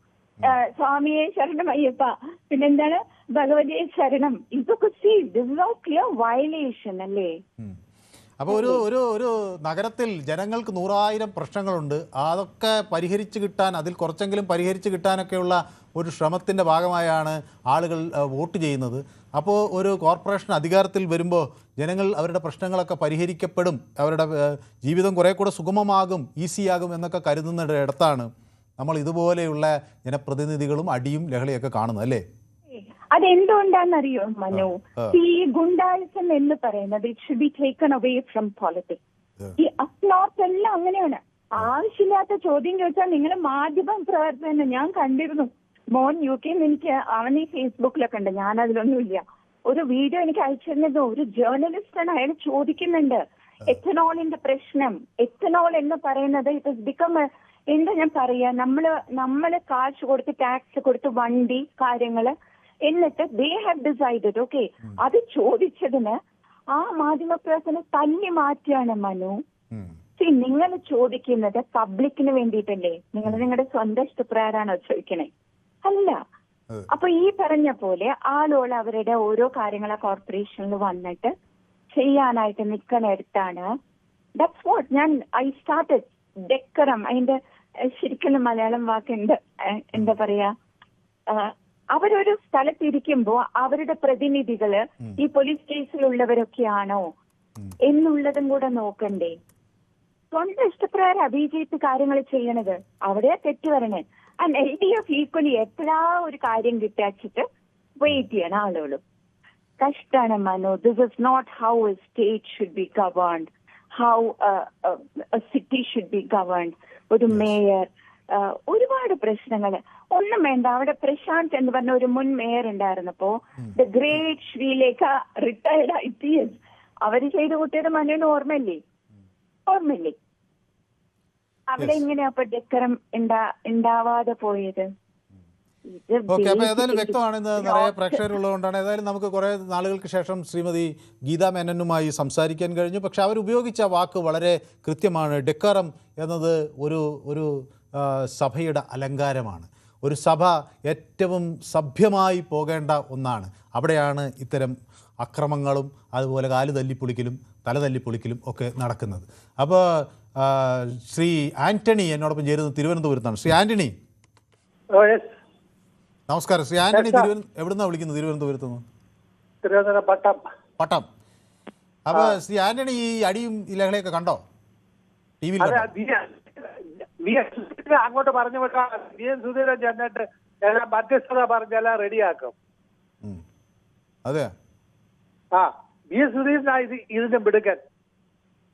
സ്വാമിയെ ശരണം അയ്യപ്പ, പിന്നെന്താണ് ഭഗവതിയെ ശരണം. ഇതൊക്കെ this is all clear violation അല്ലേ? അപ്പോൾ ഒരു നഗരത്തിൽ ജനങ്ങൾക്ക് 100,000 പ്രശ്നങ്ങളുണ്ട്. അതൊക്കെ പരിഹരിച്ച് കിട്ടാൻ, അതിൽ കുറച്ചെങ്കിലും പരിഹരിച്ച് കിട്ടാനൊക്കെയുള്ള ഒരു ശ്രമത്തിൻ്റെ ഭാഗമായാണ് ആളുകൾ വോട്ട് ചെയ്യുന്നത്. അപ്പോൾ ഒരു കോർപ്പറേഷൻ അധികാരത്തിൽ വരുമ്പോൾ ജനങ്ങൾ അവരുടെ പ്രശ്നങ്ങളൊക്കെ പരിഹരിക്കപ്പെടും, അവരുടെ ജീവിതം കുറേ കൂടെ സുഗമമാകും, ഈസിയാകും എന്നൊക്കെ കരുതുന്നിടത്താണ് നമ്മൾ ഇതുപോലെയുള്ള ജനപ്രതിനിധികളും അടിയും ലഹളയൊക്കെ കാണുന്നത് അല്ലേ? അതെന്തുകൊണ്ടാണെന്നറിയോ മനു, ഈ ഗുണ്ടായിസം എന്ന് പറയുന്നത് it should be taken away from politics. ഈ അപ്ലോട്ട് എല്ലാം അങ്ങനെയാണ്. ആവശ്യമില്ലാത്ത ചോദ്യം ചോദിച്ചാൽ നിങ്ങൾ മാധ്യമ പ്രവർത്തനം ഞാൻ കണ്ടിരുന്നു. മോൻ UK എനിക്ക് അവൻ ഈ ഫേസ്ബുക്കിലൊക്കെ ഉണ്ട്, ഞാൻ അതിലൊന്നുമില്ല. ഒരു വീഡിയോ എനിക്ക് അയച്ചിരുന്നത് ഒരു ജേർണലിസ്റ്റാണ്. അയാൾ ചോദിക്കുന്നുണ്ട് എത്തനോളിന്റെ പ്രശ്നം. എത്തനോൾ എന്ന് പറയുന്നത് ഇറ്റ് ഇസ് ബിക്കം എന്താ ഞാൻ പറയാ, നമ്മള് കാശ് കൊടുത്ത് ടാക്സ് കൊടുത്ത് വണ്ടി കാര്യങ്ങള്, എന്നിട്ട് ദേ ഹാവ് ഡിസൈഡഡ് ഓക്കെ അത് ചോദിച്ചതിന് ആ മാധ്യമപ്രവർത്തനം തല്ലി മാറ്റിയാണ് മനു. നിങ്ങൾ ചോദിക്കുന്നത് പബ്ലിക്കിന് വേണ്ടിയിട്ടല്ലേ? നിങ്ങൾ നിങ്ങളുടെ സ്വന്തം ഇഷ്ടപ്രകാരമാണോ ചോദിക്കണേ? അല്ല. അപ്പൊ ഈ പറഞ്ഞ പോലെ ആളുകൾ അവരുടെ ഓരോ കാര്യങ്ങളെ കോർപ്പറേഷനിൽ വന്നിട്ട് ചെയ്യാനായിട്ട് നിൽക്കണടുത്താണ്. ദാറ്റ്സ് വാട്ട് ഞാൻ ഐ സ്റ്റാർട്ടഡ് ഡെക്കറം. അതിന്റെ ശരിക്കും മലയാളം വാക്കുണ്ട്, എന്താ പറയാ, അവരൊരു സ്ഥലത്തിരിക്കുമ്പോ അവരുടെ പ്രതിനിധികള് ഈ പോലീസ് കേസിലുള്ളവരൊക്കെയാണോ എന്നുള്ളതും കൂടെ നോക്കണ്ടേ? സ്വന്തം ഇഷ്ടപ്രകാരം അഭിജയിച്ച് കാര്യങ്ങൾ ചെയ്യണത് അവിടെയാ തെറ്റ് വരണേ. ആൻഡ് LDF ഈക്വലി എപ്പോഴാ ഒരു കാര്യം കിട്ടാച്ചിട്ട് വെയിറ്റ് ചെയ്യണം ആളുകളും. കഷ്ടാണ് Manu. This is not how a state should be governed, how a city should be governed. ഒരു മേയർ, ഒരുപാട് പ്രശ്നങ്ങൾ. ഒന്നും വേണ്ട, അവിടെ പ്രശാന്ത് എന്ന് പറഞ്ഞ ഒരു മുൻ മേയർ ഉണ്ടായിരുന്നപ്പോ the great Sreelekha retired IPS അവര് ചെയ്ത് കൂട്ടിയത് മനുവിന് ഓർമ്മയില്ലേ? അവിടെ എങ്ങനെയാ അപ്പൊ ഡെക്കറം ഉണ്ടാവാതെ പോയത്? ഓക്കെ, അപ്പോൾ ഏതായാലും വ്യക്തമാണ്. ഇന്ന് നിറയെ പ്രേക്ഷകരുള്ളതുകൊണ്ടാണ്. ഏതായാലും നമുക്ക് കുറേ നാളുകൾക്ക് ശേഷം ശ്രീമതി ഗീതാ മേനനുമായി സംസാരിക്കാൻ കഴിഞ്ഞു. പക്ഷെ അവരുപയോഗിച്ച വാക്ക് വളരെ കൃത്യമാണ്. ഡെക്കറം എന്നത് ഒരു സഭയുടെ അലങ്കാരമാണ്. ഒരു സഭ ഏറ്റവും സഭ്യമായി പോകേണ്ട ഒന്നാണ്. അവിടെയാണ് ഇത്തരം അക്രമങ്ങളും അതുപോലെ കാല് തല്ലിപ്പൊളിക്കലും തല തല്ലിപ്പൊളിക്കലും ഒക്കെ നടക്കുന്നത്. അപ്പോൾ ശ്രീ ആൻ്റണി എന്നോടൊപ്പം ചേരുന്നത് തിരുവനന്തപുരത്താണ്. ശ്രീ ആൻ്റണി, നമസ്കാരം. ശ്രീ ആൻ്റണി എവിടുന്നാണ് വിളിക്കുന്നത്? തിരുവനന്തപുരത്ത് നിന്ന്. പട്ടം. അപ്പോൾ ശ്രീ ആൻ്റണി ഈ അടിയും ഈ ലഹളയൊക്കെ കണ്ടോ? ടി വിയിൽ അങ്ങോട്ട് പറഞ്ഞു വിട്ടാൽ VM സുധീരൻ ചെന്നിട്ട് എല്ലാം മധ്യസ്ഥത പറഞ്ഞെല്ലാം റെഡിയാക്കും. അതെ, VM സുധീരനാ ഇതിന്റെ മിടുക്കൻ.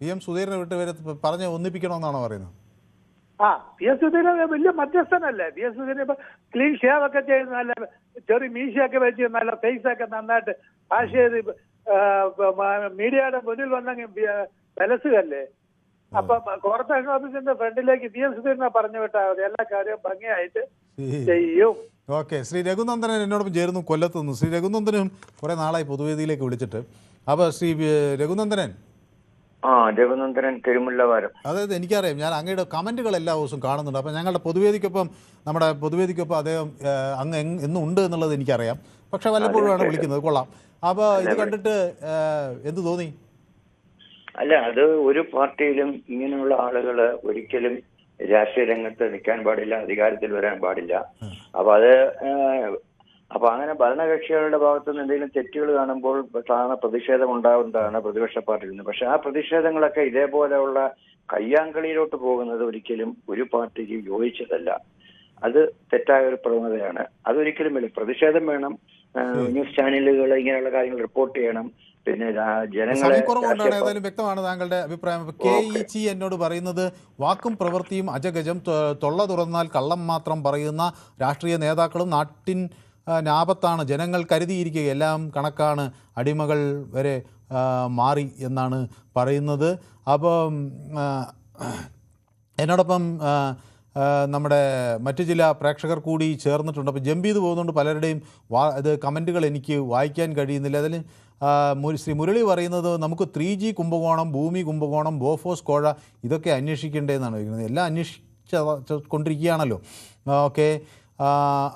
VM സുധീരനെ വിട്ട് പറഞ്ഞ് ഒന്നിപ്പിക്കണമെന്നാണോ പറയുന്നത്? VM സുധീരൻ വലിയ മധ്യസ്ഥനല്ലേ? VM സുധീരൻ ഇപ്പൊ ക്ലീൻ ഷേവ് ഒക്കെ ചെയ്ത് നല്ല ചെറിയ മീശയൊക്കെ വെച്ച് നല്ല ഫേസൊക്കെ നന്നായിട്ട് വാഷ് ചെയ്ത് മീഡിയയുടെ മുന്നിൽ വന്നെങ്കിൽ വിലസുകല്ലേ. അപ്പൊ കോർപ്പറേഷൻ ഓഫീസിന്റെ ഫ്രണ്ടിലേക്ക് VM സുധീരനെ പറഞ്ഞു വിട്ടാൽ മതി, എല്ലാ കാര്യവും ഭംഗിയായിട്ട് ചെയ്യും. ഓക്കെ, ശ്രീ രഘുനന്ദനൻ എന്നോടൊപ്പം ചേരുന്നു കൊല്ലത്തുനിന്ന്. ശ്രീ രഘുനന്ദനും കുറെ നാളായി പൊതുവേദിയിലേക്ക് വിളിച്ചിട്ട്. അപ്പോൾ ശ്രീ രഘുനന്ദനൻ. രഘുനന്ദനൻ തിരുമുല്ലവാരം. അതായത് എനിക്കറിയാം, ഞാൻ അങ്ങയുടെ കമൻറ്റുകൾ എല്ലാ ദിവസവും കാണുന്നുണ്ട്. അപ്പോൾ ഞങ്ങളുടെ നമ്മുടെ പൊതുവേദിക്കൊപ്പം അദ്ദേഹം അങ്ങ് എന്നും ഉണ്ട് എന്നുള്ളത് എനിക്കറിയാം. പക്ഷെ വല്ലപ്പോഴുമാണ് വിളിക്കുന്നത്. കൊള്ളാം. അപ്പോൾ ഇത് കണ്ടിട്ട് എന്ത് തോന്നി? അല്ല, അത് ഒരു പാർട്ടിയിലും ഇങ്ങനെയുള്ള ആളുകൾ ഒരിക്കലും രാഷ്ട്രീയ രംഗത്ത് നിൽക്കാൻ പാടില്ല, അധികാരത്തിൽ വരാൻ പാടില്ല. അപ്പൊ അങ്ങനെ ഭരണകക്ഷികളുടെ ഭാഗത്തുനിന്ന് എന്തെങ്കിലും തെറ്റുകൾ കാണുമ്പോൾ സാധാരണ പ്രതിഷേധം ഉണ്ടാവുന്നതാണ് പ്രതിപക്ഷ പാർട്ടിയിൽ നിന്ന്. പക്ഷെ ആ പ്രതിഷേധങ്ങളൊക്കെ ഇതേപോലെയുള്ള കയ്യാങ്കളിയിലോട്ട് പോകുന്നത് ഒരിക്കലും ഒരു പാർട്ടിക്ക് യോജിച്ചതല്ല. അത് തെറ്റായ ഒരു പ്രവണതയാണ്. അതൊരിക്കലും വേണം. പ്രതിഷേധം വേണം. ന്യൂസ് ചാനലുകൾ ഇങ്ങനെയുള്ള കാര്യങ്ങൾ റിപ്പോർട്ട് ചെയ്യണം. പിന്നെ ജനങ്ങളെ ഏതായാലും വ്യക്തമാണ് താങ്കളുടെ അഭിപ്രായം. KEC എന്നോട് പറയുന്നത് വാക്കും പ്രവൃത്തിയും അജഗജം, തൊള്ള തുറന്നാൽ കള്ളം മാത്രം പറയുന്ന രാഷ്ട്രീയ നേതാക്കളും നാട്ടിൻ ആപത്താണ്. ജനങ്ങൾ കരുതിയിരിക്കുക, എല്ലാം കണക്കാണ്, അടിമകൾ വരെ മാറി എന്നാണ് പറയുന്നത്. അപ്പം എന്നോടൊപ്പം നമ്മുടെ മറ്റു ചില പ്രേക്ഷകർ കൂടി ചേർന്നിട്ടുണ്ട്. അപ്പോൾ ജമ്പ് ചെയ്ത് പോകുന്നതുകൊണ്ട് പലരുടെയും ഇത് കമൻറ്റുകൾ എനിക്ക് വായിക്കാൻ കഴിയുന്നില്ല. അതിൽ ശ്രീ മുരളി പറയുന്നത് നമുക്ക് 3G കുംഭകോണം, ഭൂമി കുംഭകോണം, ബോഫോസ് കോഴ ഇതൊക്കെ അന്വേഷിക്കേണ്ടതെന്നാണ് ചോദിക്കുന്നത്. എല്ലാം അന്വേഷിച്ചുകൊണ്ടിരിക്കുകയാണല്ലോ. ഓക്കെ,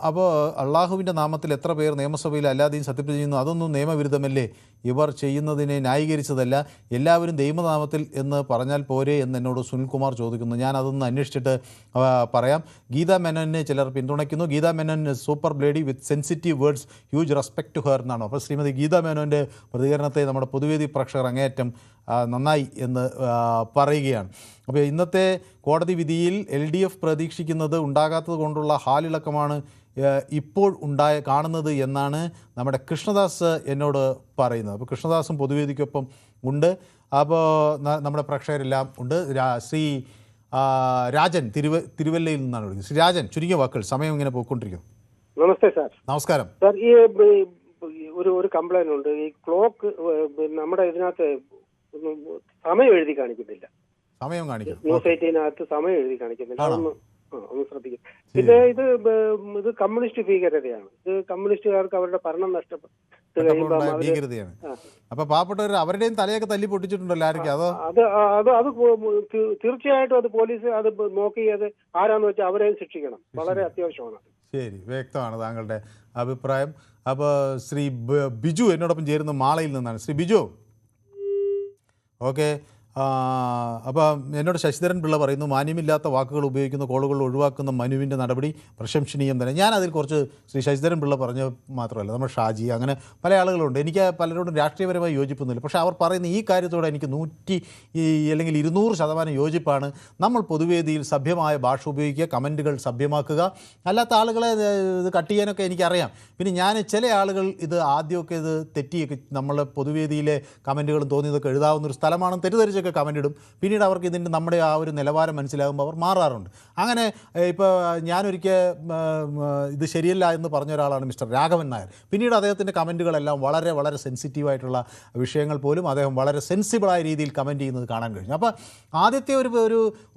അപ്പോൾ അള്ളാഹുവിൻ്റെ നാമത്തിൽ എത്ര പേർ നിയമസഭയിൽ അല്ലാതെയും സത്യപ്രതിജ്ഞ ചെയ്യുന്നു? അതൊന്നും നിയമവിരുദ്ധമല്ലേ? ഇവർ ചെയ്യുന്നതിനെ ന്യായീകരിച്ചതല്ല. എല്ലാവരും ദൈവനാമത്തിൽ എന്ന് പറഞ്ഞാൽ പോരെ എന്ന് എന്നോട് സുനിൽകുമാർ ചോദിക്കുന്നു. ഞാൻ അതൊന്ന് അന്വേഷിച്ചിട്ട് പറയാം. ഗീതാ മേനോനെ ചിലർ പിന്തുണയ്ക്കുന്നു. Geetha Menon super bloody with sensitive words, huge respect to her എന്നാണ്. അപ്പോൾ ശ്രീമതി ഗീതാ മേനോൻ്റെ പ്രതികരണത്തെ നമ്മുടെ പൊതുവേദി പ്രേക്ഷകർ അങ്ങേയറ്റം നന്നായി എന്ന് പറയുകയാണ്. അപ്പോൾ ഇന്നത്തെ കോടതി വിധിയിൽ LDF പ്രതീക്ഷിക്കുന്നത് ഉണ്ടാകാത്തത് കൊണ്ടുള്ള ഹാലിളക്കമാണ് ഇപ്പോൾ കാണുന്നത് എന്നാണ് നമ്മുടെ കൃഷ്ണദാസ് എന്നോട് പറയുന്നത്. അപ്പോൾ കൃഷ്ണദാസും പൊതുവേദിക്കൊപ്പം ഉണ്ട്. അപ്പോൾ നമ്മുടെ പ്രേക്ഷകരെല്ലാം ഉണ്ട്. ശ്രീ രാജൻ തിരുവല്ലയിൽ നിന്നാണ് വിളിക്കുന്നത്. ശ്രീ രാജൻ, ചുരുങ്ങിയ വാക്കുകൾ, സമയം ഇങ്ങനെ പോയിക്കൊണ്ടിരിക്കുന്നു. നമസ്തേ സാർ. നമസ്കാരം സാർ. ഈ ഒരു കംപ്ലൈന്റ് ഉണ്ട്. ഈ ക്ലോക്ക് നമ്മുടെ ഇതിനകത്ത് സമയം എഴുതി കാണിക്കുന്നില്ല. സമയം കാണിക്കും. ന്യൂസ് 18 സമയം എഴുതി കാണിക്കുന്നില്ല. ഒന്ന് ശ്രദ്ധിക്കും. പിന്നെ ഇത് കമ്മ്യൂണിസ്റ്റ് ഭീകരതയാണ്. ഇത് കമ്മ്യൂണിസ്റ്റുകാർക്ക് അവരുടെ ഭരണം നഷ്ടപ്പെട്ടു. അപ്പൊ പാവപ്പെട്ടവർ അവരുടെയും തലയൊക്കെ തല്ലി പൊട്ടിച്ചിട്ടുണ്ടല്ലോ ആരൊക്കെ? അത് തീർച്ചയായിട്ടും അത് പോലീസ് അത് നോക്കി അത് ആരാന്ന് വെച്ചാൽ അവരെയും ശിക്ഷിക്കണം. വളരെ അത്യാവശ്യമാണ്. ശരി, വ്യക്തമാണ് താങ്കളുടെ അഭിപ്രായം. അപ്പോൾ ശ്രീ ബിജു എന്നോടൊപ്പം ചേരുന്ന മാളയിൽ നിന്നാണ്. ശ്രീ ബിജു, ഓക്കെ. അപ്പോൾ എന്നോട് ശശിധരൻ പിള്ള പറയുന്നു, മാന്യമില്ലാത്ത വാക്കുകൾ ഉപയോഗിക്കുന്ന കോളുകൾ ഒഴിവാക്കുന്ന മനുവിൻ്റെ നടപടി പ്രശംസനീയം തന്നെ. ഞാൻ അതിൽ കുറച്ച് ശ്രീ ശശിധരൻ പിള്ള പറഞ്ഞ മാത്രമല്ല, നമ്മൾ ഷാജി, അങ്ങനെ പല ആളുകളുണ്ട്. എനിക്ക് പലരോടും രാഷ്ട്രീയപരമായി യോജിപ്പൊന്നുമില്ല. പക്ഷേ അവർ പറയുന്ന ഈ കാര്യത്തോടെ എനിക്ക് 200% യോജിപ്പാണ്. നമ്മൾ പൊതുവേദിയിൽ സഭ്യമായ ഭാഷ ഉപയോഗിക്കുക, കമൻറ്റുകൾ സഭ്യമാക്കുക. അല്ലാത്ത ആളുകളെ ഇത് കട്ട് ചെയ്യാനൊക്കെ എനിക്കറിയാം. പിന്നെ ഞാൻ ചില ആളുകൾ ഇത് ആദ്യമൊക്കെ ഇത് തെറ്റിയൊക്കെ നമ്മൾ പൊതുവേദിയിലെ കമൻറ്റുകളും തോന്നിയതൊക്കെ എഴുതാവുന്നൊരു സ്ഥലമാണെന്ന് തെറ്റിദ്ധരിച്ചൊക്കെ കമൻ്റ് ഇടും. പിന്നീട് അവർക്ക് ഇതിൻ്റെ നമ്മുടെ ആ ഒരു നിലവാരം മനസ്സിലാകുമ്പോൾ അവർ മാറാറുണ്ട്. അങ്ങനെ ഇപ്പോൾ ഞാനൊരിക്കൽ ഇത് ശരിയല്ല എന്ന് പറഞ്ഞ ഒരാളാണ് മിസ്റ്റർ രാഘവൻ നായർ. പിന്നീട് അദ്ദേഹത്തിൻ്റെ കമൻറ്റുകളെല്ലാം വളരെ വളരെ സെൻസിറ്റീവായിട്ടുള്ള വിഷയങ്ങൾ പോലും അദ്ദേഹം വളരെ സെൻസിബിളായ രീതിയിൽ കമൻറ്റ് ചെയ്യുന്നത് കാണാൻ കഴിഞ്ഞു. അപ്പോൾ ആദ്യത്തെ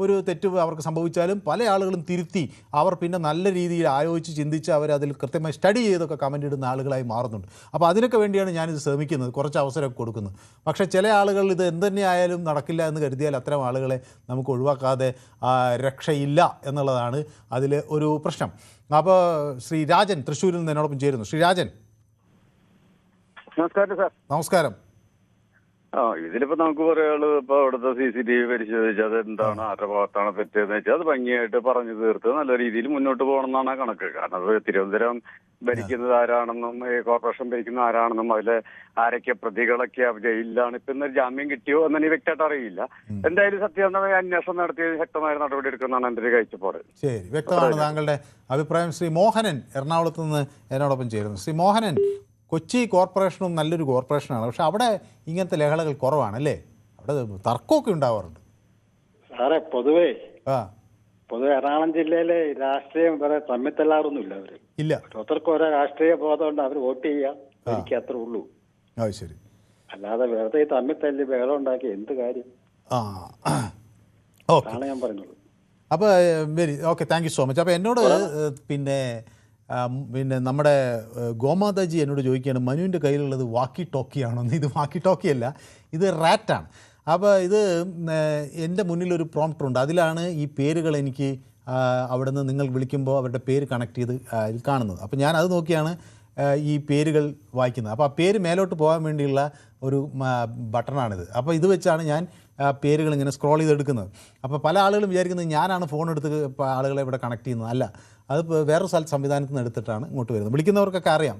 ഒരു തെറ്റ് അവർക്ക് സംഭവിച്ചാലും പല ആളുകളും തിരുത്തി അവർ പിന്നെ നല്ല രീതിയിൽ ആലോചിച്ച് ചിന്തിച്ച് അവരതിൽ കൃത്യമായി സ്റ്റഡി ചെയ്തൊക്കെ കമൻ്റ് ഇടുന്ന ആളുകളായി മാറുന്നുണ്ട്. അപ്പോൾ അതിനൊക്കെ വേണ്ടിയാണ് ഞാനിത് ശ്രമിക്കുന്നത്, കുറച്ച് അവസരമൊക്കെ കൊടുക്കുന്നത്. പക്ഷേ ചില ആളുകൾ ഇത് എന്തുതന്നെയായാലും നടക്കില്ല എന്ന് കരുതിയാൽ അത്തരം ആളുകളെ നമുക്ക് ഒഴിവാക്കാതെ രക്ഷയില്ല എന്നുള്ളതാണ് അതിൽ ഒരു പ്രശ്നം. അപ്പോൾ ശ്രീ രാജൻ തൃശ്ശൂരിൽ നിന്ന് എന്നോടൊപ്പം ചേരുന്നു. ശ്രീ രാജൻ, നമസ്കാരം സാർ. നമസ്കാരം. ഇതിലിപ്പോ നമുക്ക് പറയാനുള്ളത്, ഇപ്പൊ അവിടുത്തെ CCTV പരിശോധിച്ച് അത് എന്താണ്, ആരുടെ ഭാഗത്താണ് തെറ്റെന്ന് വെച്ചാൽ അത് ഭംഗിയായിട്ട് പറഞ്ഞു തീർത്ത് നല്ല രീതിയിൽ മുന്നോട്ട് പോകണം എന്നാണ് കണക്ക്. കാരണം അത് തിരുവനന്തപുരം ഭരിക്കുന്നത് ആരാണെന്നും കോർപ്പറേഷൻ ഭരിക്കുന്നത് ആരാണെന്നും അതിലെ ആരൊക്കെ പ്രതികളൊക്കെ ജയിലിലാണ്, ഇപ്പൊ ഇന്നൊരു ജാമ്യം കിട്ടിയോ എന്നെ വ്യക്തമായിട്ട് അറിയില്ല. എന്തായാലും സത്യസന്ധമായ അന്വേഷണം നടത്തി ശക്തമായ നടപടി എടുക്കുന്നതാണ് എൻ്റെ ഒരു കാഴ്ചപ്പാട്. ശരി, വ്യക്തമാണ് താങ്കളുടെ അഭിപ്രായം. ശ്രീ മോഹനൻ എറണാകുളത്ത് നിന്ന് എന്നോടൊപ്പം ചേരുന്നു. ശ്രീ മോഹനൻ, കൊച്ചി കോർപ്പറേഷനും നല്ലൊരു കോർപ്പറേഷനാണ്, പക്ഷെ അവിടെ ഇങ്ങനത്തെ ലഹളകൾ കുറവാണല്ലേ? അവിടെ തർക്കമൊക്കെ ഉണ്ടാവാറുണ്ട് സാറേ. പൊതുവേ എറണാകുളം ജില്ലയിലെ രാഷ്ട്രീയം വേറെ തമ്മിത്തല്ലാറൊന്നുമില്ല. അവര് ഇല്ല, ഓരോരുത്തർക്കും ഓരോ രാഷ്ട്രീയ ബോധമുണ്ട്, അവർ വോട്ട് ചെയ്യാം, എനിക്ക് അത്രേ ഉള്ളൂ. ശരി, അല്ലാതെ വെറുതെ തമ്മിത്തല്ലി ബഹളം ഉണ്ടാക്കി എന്ത് കാര്യം ആണ് ഞാൻ പറഞ്ഞത്. അപ്പോൾ okay, thank you so much. അപ്പോൾ എന്നോട് പിന്നെ നമ്മുടെ ഗോമാതാജി എന്നോട് ചോദിക്കുകയാണ്, മനുവിൻ്റെ കയ്യിലുള്ളത് വാക്കി ടോക്കിയാണോ? ഇത് വാക്കി ടോക്കിയല്ല, ഇത് റാറ്റാണ്. അപ്പോൾ ഇത് എൻ്റെ മുന്നിലൊരു പ്രോംപ്റ്ററുണ്ട്, അതിലാണ് ഈ പേരുകൾ എനിക്ക് അവിടെ നിന്ന് നിങ്ങൾ വിളിക്കുമ്പോൾ അവരുടെ പേര് കണക്ട് ചെയ്ത് കാണുന്നത്. അപ്പോൾ ഞാൻ അത് നോക്കിയാണ് ഈ പേരുകൾ വായിക്കുന്നത്. അപ്പോൾ ആ പേര് മേലോട്ട് പോകാൻ വേണ്ടിയുള്ള ഒരു ബട്ടണാണിത്. അപ്പോൾ ഇത് വെച്ചാണ് ഞാൻ പേരുകൾ ഇങ്ങനെ സ്ക്രോൾ ചെയ്തെടുക്കുന്നത്. അപ്പോൾ പല ആളുകളും വിചാരിക്കുന്നത് ഞാനാണ് ഫോൺ എടുത്ത് ആളുകളെ ഇവിടെ കണക്ട് ചെയ്യുന്നത്. അല്ല, അത് വേറൊരു സംവിധാനത്തിൽ നിന്ന് എടുത്തിട്ടാണ് ഇങ്ങോട്ട് വരുന്നത്. വിളിക്കുന്നവർക്കൊക്കെ അറിയാം.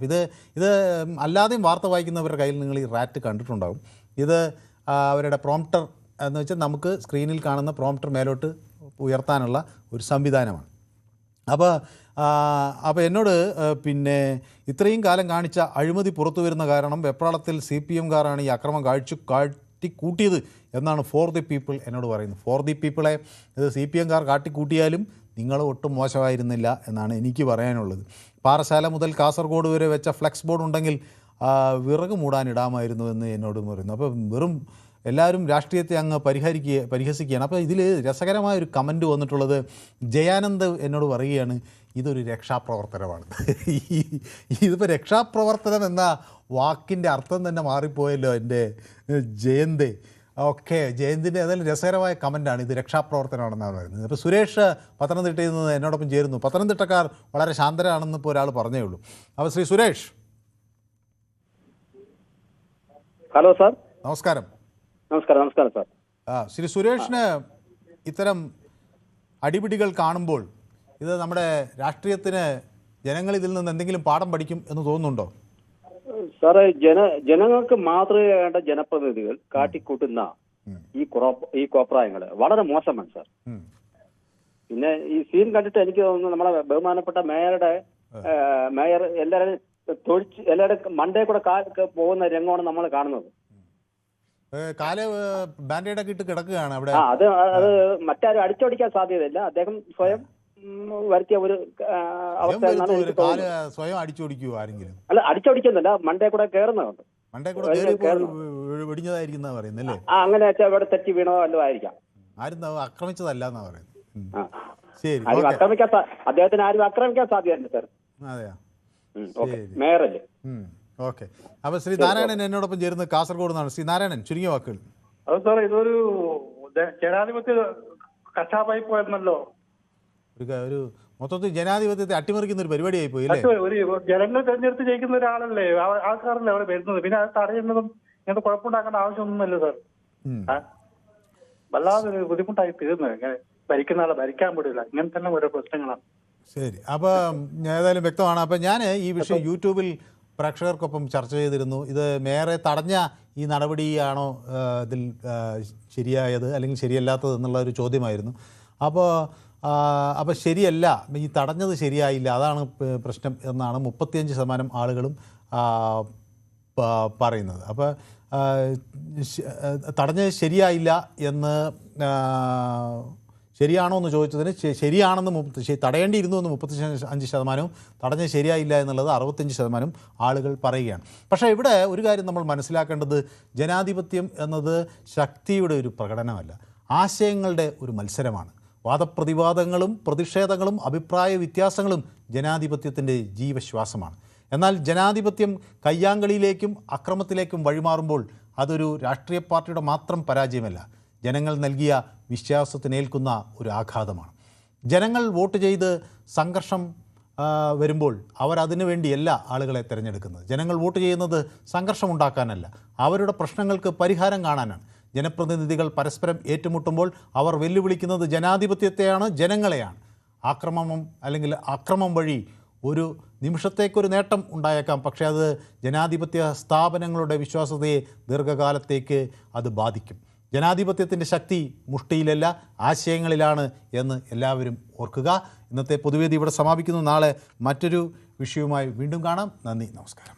ഇത് അല്ലാതെയും വാർത്ത വായിക്കുന്നവരുടെ കയ്യിൽ നിങ്ങൾ ഈ റാറ്റ് കണ്ടിട്ടുണ്ടാകും. ഇത് അവരുടെ പ്രോംപ്റ്റർ എന്ന് വെച്ചാൽ നമുക്ക് സ്ക്രീനിൽ കാണുന്ന പ്രോംപ്റ്റർ മേലോട്ട് ഉയർത്താനുള്ള ഒരു സംവിധാനമാണ്. അപ്പോൾ എന്നോട് പിന്നെ ഇത്രയും കാലം കാണിച്ച അഴിമതി പുറത്തു വരുന്ന കാരണം വെപ്രാളത്തിൽ CPM-കാരാണ് ഈ അക്രമം കാട്ടിക്കൂട്ടിയത് എന്നാണ് ഫോർ ദി പീപ്പിൾ എന്നോട് പറയുന്നത്. ഫോർ ദി പീപ്പിളെ ഇത് CPM-കാർ കാട്ടിക്കൂട്ടിയാലും നിങ്ങൾ ഒട്ടും മോശമായിരുന്നില്ല എന്നാണ് എനിക്ക് പറയാനുള്ളത്. പാറശാല മുതൽ കാസർഗോഡ് വരെ വെച്ച ഫ്ലെക്സ് ബോർഡ് ഉണ്ടെങ്കിൽ വിറക് മൂടാനിടാമായിരുന്നു എന്ന് എന്നോട് പറയുന്നു. അപ്പോൾ വെറും എല്ലാവരും രാഷ്ട്രീയത്തെ അങ്ങ് പരിഹസിക്കുകയാണ്. അപ്പോൾ ഇതിൽ രസകരമായൊരു കമൻറ്റ് വന്നിട്ടുള്ളത്, ജയാനന്ദ് എന്നോട് പറയുകയാണ്, ഇതൊരു രക്ഷാപ്രവർത്തനമാണ്. ഇതിപ്പോൾ രക്ഷാപ്രവർത്തനം എന്ന വാക്കിൻ്റെ അർത്ഥം തന്നെ മാറിപ്പോയല്ലോ എൻ്റെ ജയന്തേ. ഓക്കെ, ജയന്തിൻ്റെ ഏതായാലും രസകരമായ കമൻറ്റാണ്, ഇത് രക്ഷാപ്രവർത്തനമാണെന്നാണ് പറയുന്നത്. അപ്പോൾ സുരേഷ് പത്തനംതിട്ടയിൽ നിന്ന് എന്നോടൊപ്പം ചേരുന്നു. പത്തനംതിട്ടക്കാർ വളരെ ശാന്തരാണെന്ന് ഇപ്പോൾ ഒരാൾ പറഞ്ഞേ ഉള്ളൂ. അപ്പോൾ ശ്രീ സുരേഷ്. Hello sir. നമസ്കാരം. നമസ്കാരം സാർ. ശ്രീ സുരേഷിന് ഇത്തരം അടിപിടികൾ കാണുമ്പോൾ ഇത് നമ്മുടെ രാഷ്ട്രീയത്തിന് ജനങ്ങൾ ഇതിൽ നിന്ന് എന്തെങ്കിലും പാഠം പഠിക്കും എന്ന് തോന്നുന്നുണ്ടോ? സാറേ, ജനങ്ങൾക്ക് മാതൃക വേണ്ട ജനപ്രതിനിധികൾ കാട്ടിക്കൂട്ടുന്ന ഈ കോപ്രായങ്ങള് വളരെ മോശമാണ് സാർ. പിന്നെ ഈ സീൻ കണ്ടിട്ട് എനിക്ക് തോന്നുന്നു നമ്മളെ ബഹുമാനപ്പെട്ട മേയർ എല്ലാവരും എല്ലാവരും മണ്ടേ കൂടെ പോകുന്ന രംഗമാണ് നമ്മൾ കാണുന്നത്. ബാൻഡേഡൊക്കെ ഇട്ട് കിടക്കുകയാണ് അവിടെ. അത് മറ്റാരും അടിച്ചോടിക്കാൻ സാധ്യതയില്ല. അദ്ദേഹം സ്വയം വരുത്തിയ ഒരു അവസ്ഥ. സ്വയം അടിച്ചോടിക്കുവോ ആരെങ്കിലും? അല്ല, അടിച്ചോടിക്കുന്നില്ല, മണ്ടേ കൂടെ കയറുന്നുണ്ട്. മണ്ടേ കൂടെ വെടിഞ്ഞതായിരിക്കുന്ന പറയുന്നല്ലേ? അങ്ങനെ വെച്ചാൽ ഇവിടെ തെറ്റി വീണോ വല്ലതും ആയിരിക്കാം. ആരും ആക്രമിച്ചതല്ല എന്നാ പറയുന്നത്. ശരി, അദ്ദേഹത്തിന് ആരും ആക്രമിക്കാൻ സാധ്യതയുണ്ട് സാർ. അതെയാ? മേയറല്ലേ? ഓക്കെ. അപ്പോൾ ശ്രീ നാരായണൻ എന്നോടൊപ്പം ചേരുന്നത് കാസർഗോഡ് നിന്നാണ്. ശ്രീ നാരായണൻ, ചുരുങ്ങിയ വാക്കുകൾ. അത് സാർ, ഇതൊരു ജനാധിപത്യ കശാപ്പായി പോയിരുന്നല്ലോ. ഒരു മൊത്തത്തിൽ ജനാധിപത്യത്തെ അട്ടിമറിക്കുന്ന ഒരു പരിപാടിയായി പോയി അല്ലേ? ജനങ്ങൾ തെരഞ്ഞെടുത്ത് ജയിക്കുന്ന ഒരാളല്ലേ, ആൾക്കാരല്ലേ അവിടെ വരുന്നത്. പിന്നെ അത് തടയുന്നതും ഇങ്ങനത്തെ കുഴപ്പമുണ്ടാക്കേണ്ട ആവശ്യമൊന്നുമല്ലോ സാർ. വല്ലാതൊരു ബുദ്ധിമുട്ടായി തീർന്നത്. ഇങ്ങനെ ഭരിക്കുന്ന ആളെ ഭരിക്കാൻ പറ്റില്ല, ഇങ്ങനെ തന്നെ ഓരോ പ്രശ്നങ്ങളാണ്. ശരി, അപ്പം ഏതായാലും വ്യക്തമാണ്. അപ്പം ഞാൻ ഈ വിഷയം യൂട്യൂബിൽ പ്രേക്ഷകർക്കൊപ്പം ചർച്ച ചെയ്തിരുന്നു. ഇത് മേയറെ തടഞ്ഞ ഈ നടപടിയാണോ ഇതിൽ ശരിയായത് അല്ലെങ്കിൽ ശരിയല്ലാത്തത് എന്നുള്ള ഒരു ചോദ്യമായിരുന്നു. അപ്പോൾ ശരിയല്ല, ഈ തടഞ്ഞത് ശരിയായില്ല, അതാണ് പ്രശ്നം എന്നാണ് 35% ആളുകളും പറയുന്നത്. അപ്പോൾ തടഞ്ഞത് ശരിയായില്ല എന്ന് ശരിയാണോ എന്ന് ചോദിച്ചതിന് ശരിയാണെന്ന് തടയേണ്ടിയിരുന്നു എന്ന് 35%, തടഞ്ഞത് ശരിയായില്ല എന്നുള്ളത് 65% ആളുകൾ പറയുകയാണ്. പക്ഷേ ഇവിടെ ഒരു കാര്യം നമ്മൾ മനസ്സിലാക്കേണ്ടത്, ജനാധിപത്യം എന്നത് ശക്തിയുടെ ഒരു പ്രകടനമല്ല, ആശയങ്ങളുടെ ഒരു മത്സരമാണ്. വാദപ്രതിവാദങ്ങളും പ്രതിഷേധങ്ങളും അഭിപ്രായ വ്യത്യാസങ്ങളും ജനാധിപത്യത്തിൻ്റെ ജീവശ്വാസമാണ്. എന്നാൽ ജനാധിപത്യം കയ്യാങ്കളിയിലേക്കും അക്രമത്തിലേക്കും വഴിമാറുമ്പോൾ അതൊരു രാഷ്ട്രീയ പാർട്ടിയുടെ മാത്രം പരാജയമല്ല, ജനങ്ങൾ നൽകിയ വിശ്വാസത്തിനേൽക്കുന്ന ഒരു ആഘാതമാണ്. ജനങ്ങൾ വോട്ട് ചെയ്ത് സംഘർഷം വരുമ്പോൾ അവരതിനു വേണ്ടിയല്ല ആളുകളെ തിരഞ്ഞെടുക്കുന്നത്. ജനങ്ങൾ വോട്ട് ചെയ്യുന്നത് സംഘർഷമുണ്ടാക്കാനല്ല, അവരുടെ പ്രശ്നങ്ങൾക്ക് പരിഹാരം കാണാനാണ്. ജനപ്രതിനിധികൾ പരസ്പരം ഏറ്റുമുട്ടുമ്പോൾ അവർ വെല്ലുവിളിക്കുന്നത് ജനാധിപത്യത്തെയാണ്, ജനങ്ങളെയാണ്. അക്രമം വഴി ഒരു നിമിഷത്തേക്കൊരു നേട്ടം ഉണ്ടായേക്കാം, പക്ഷേ അത് ജനാധിപത്യ സ്ഥാപനങ്ങളുടെ വിശ്വാസ്യതയെ ദീർഘകാലത്തേക്ക് അത് ബാധിക്കും. ജനാധിപത്യത്തിൻ്റെ ശക്തി മുഷ്ടിയിലല്ല, ആശയങ്ങളിലാണ് എന്ന് എല്ലാവരും ഓർക്കുക. ഇന്നത്തെ പൊതുവേദി ഇവിടെ സമാപിക്കുന്നു. നാളെ മറ്റൊരു വിഷയവുമായി വീണ്ടും കാണാം. നന്ദി, നമസ്കാരം.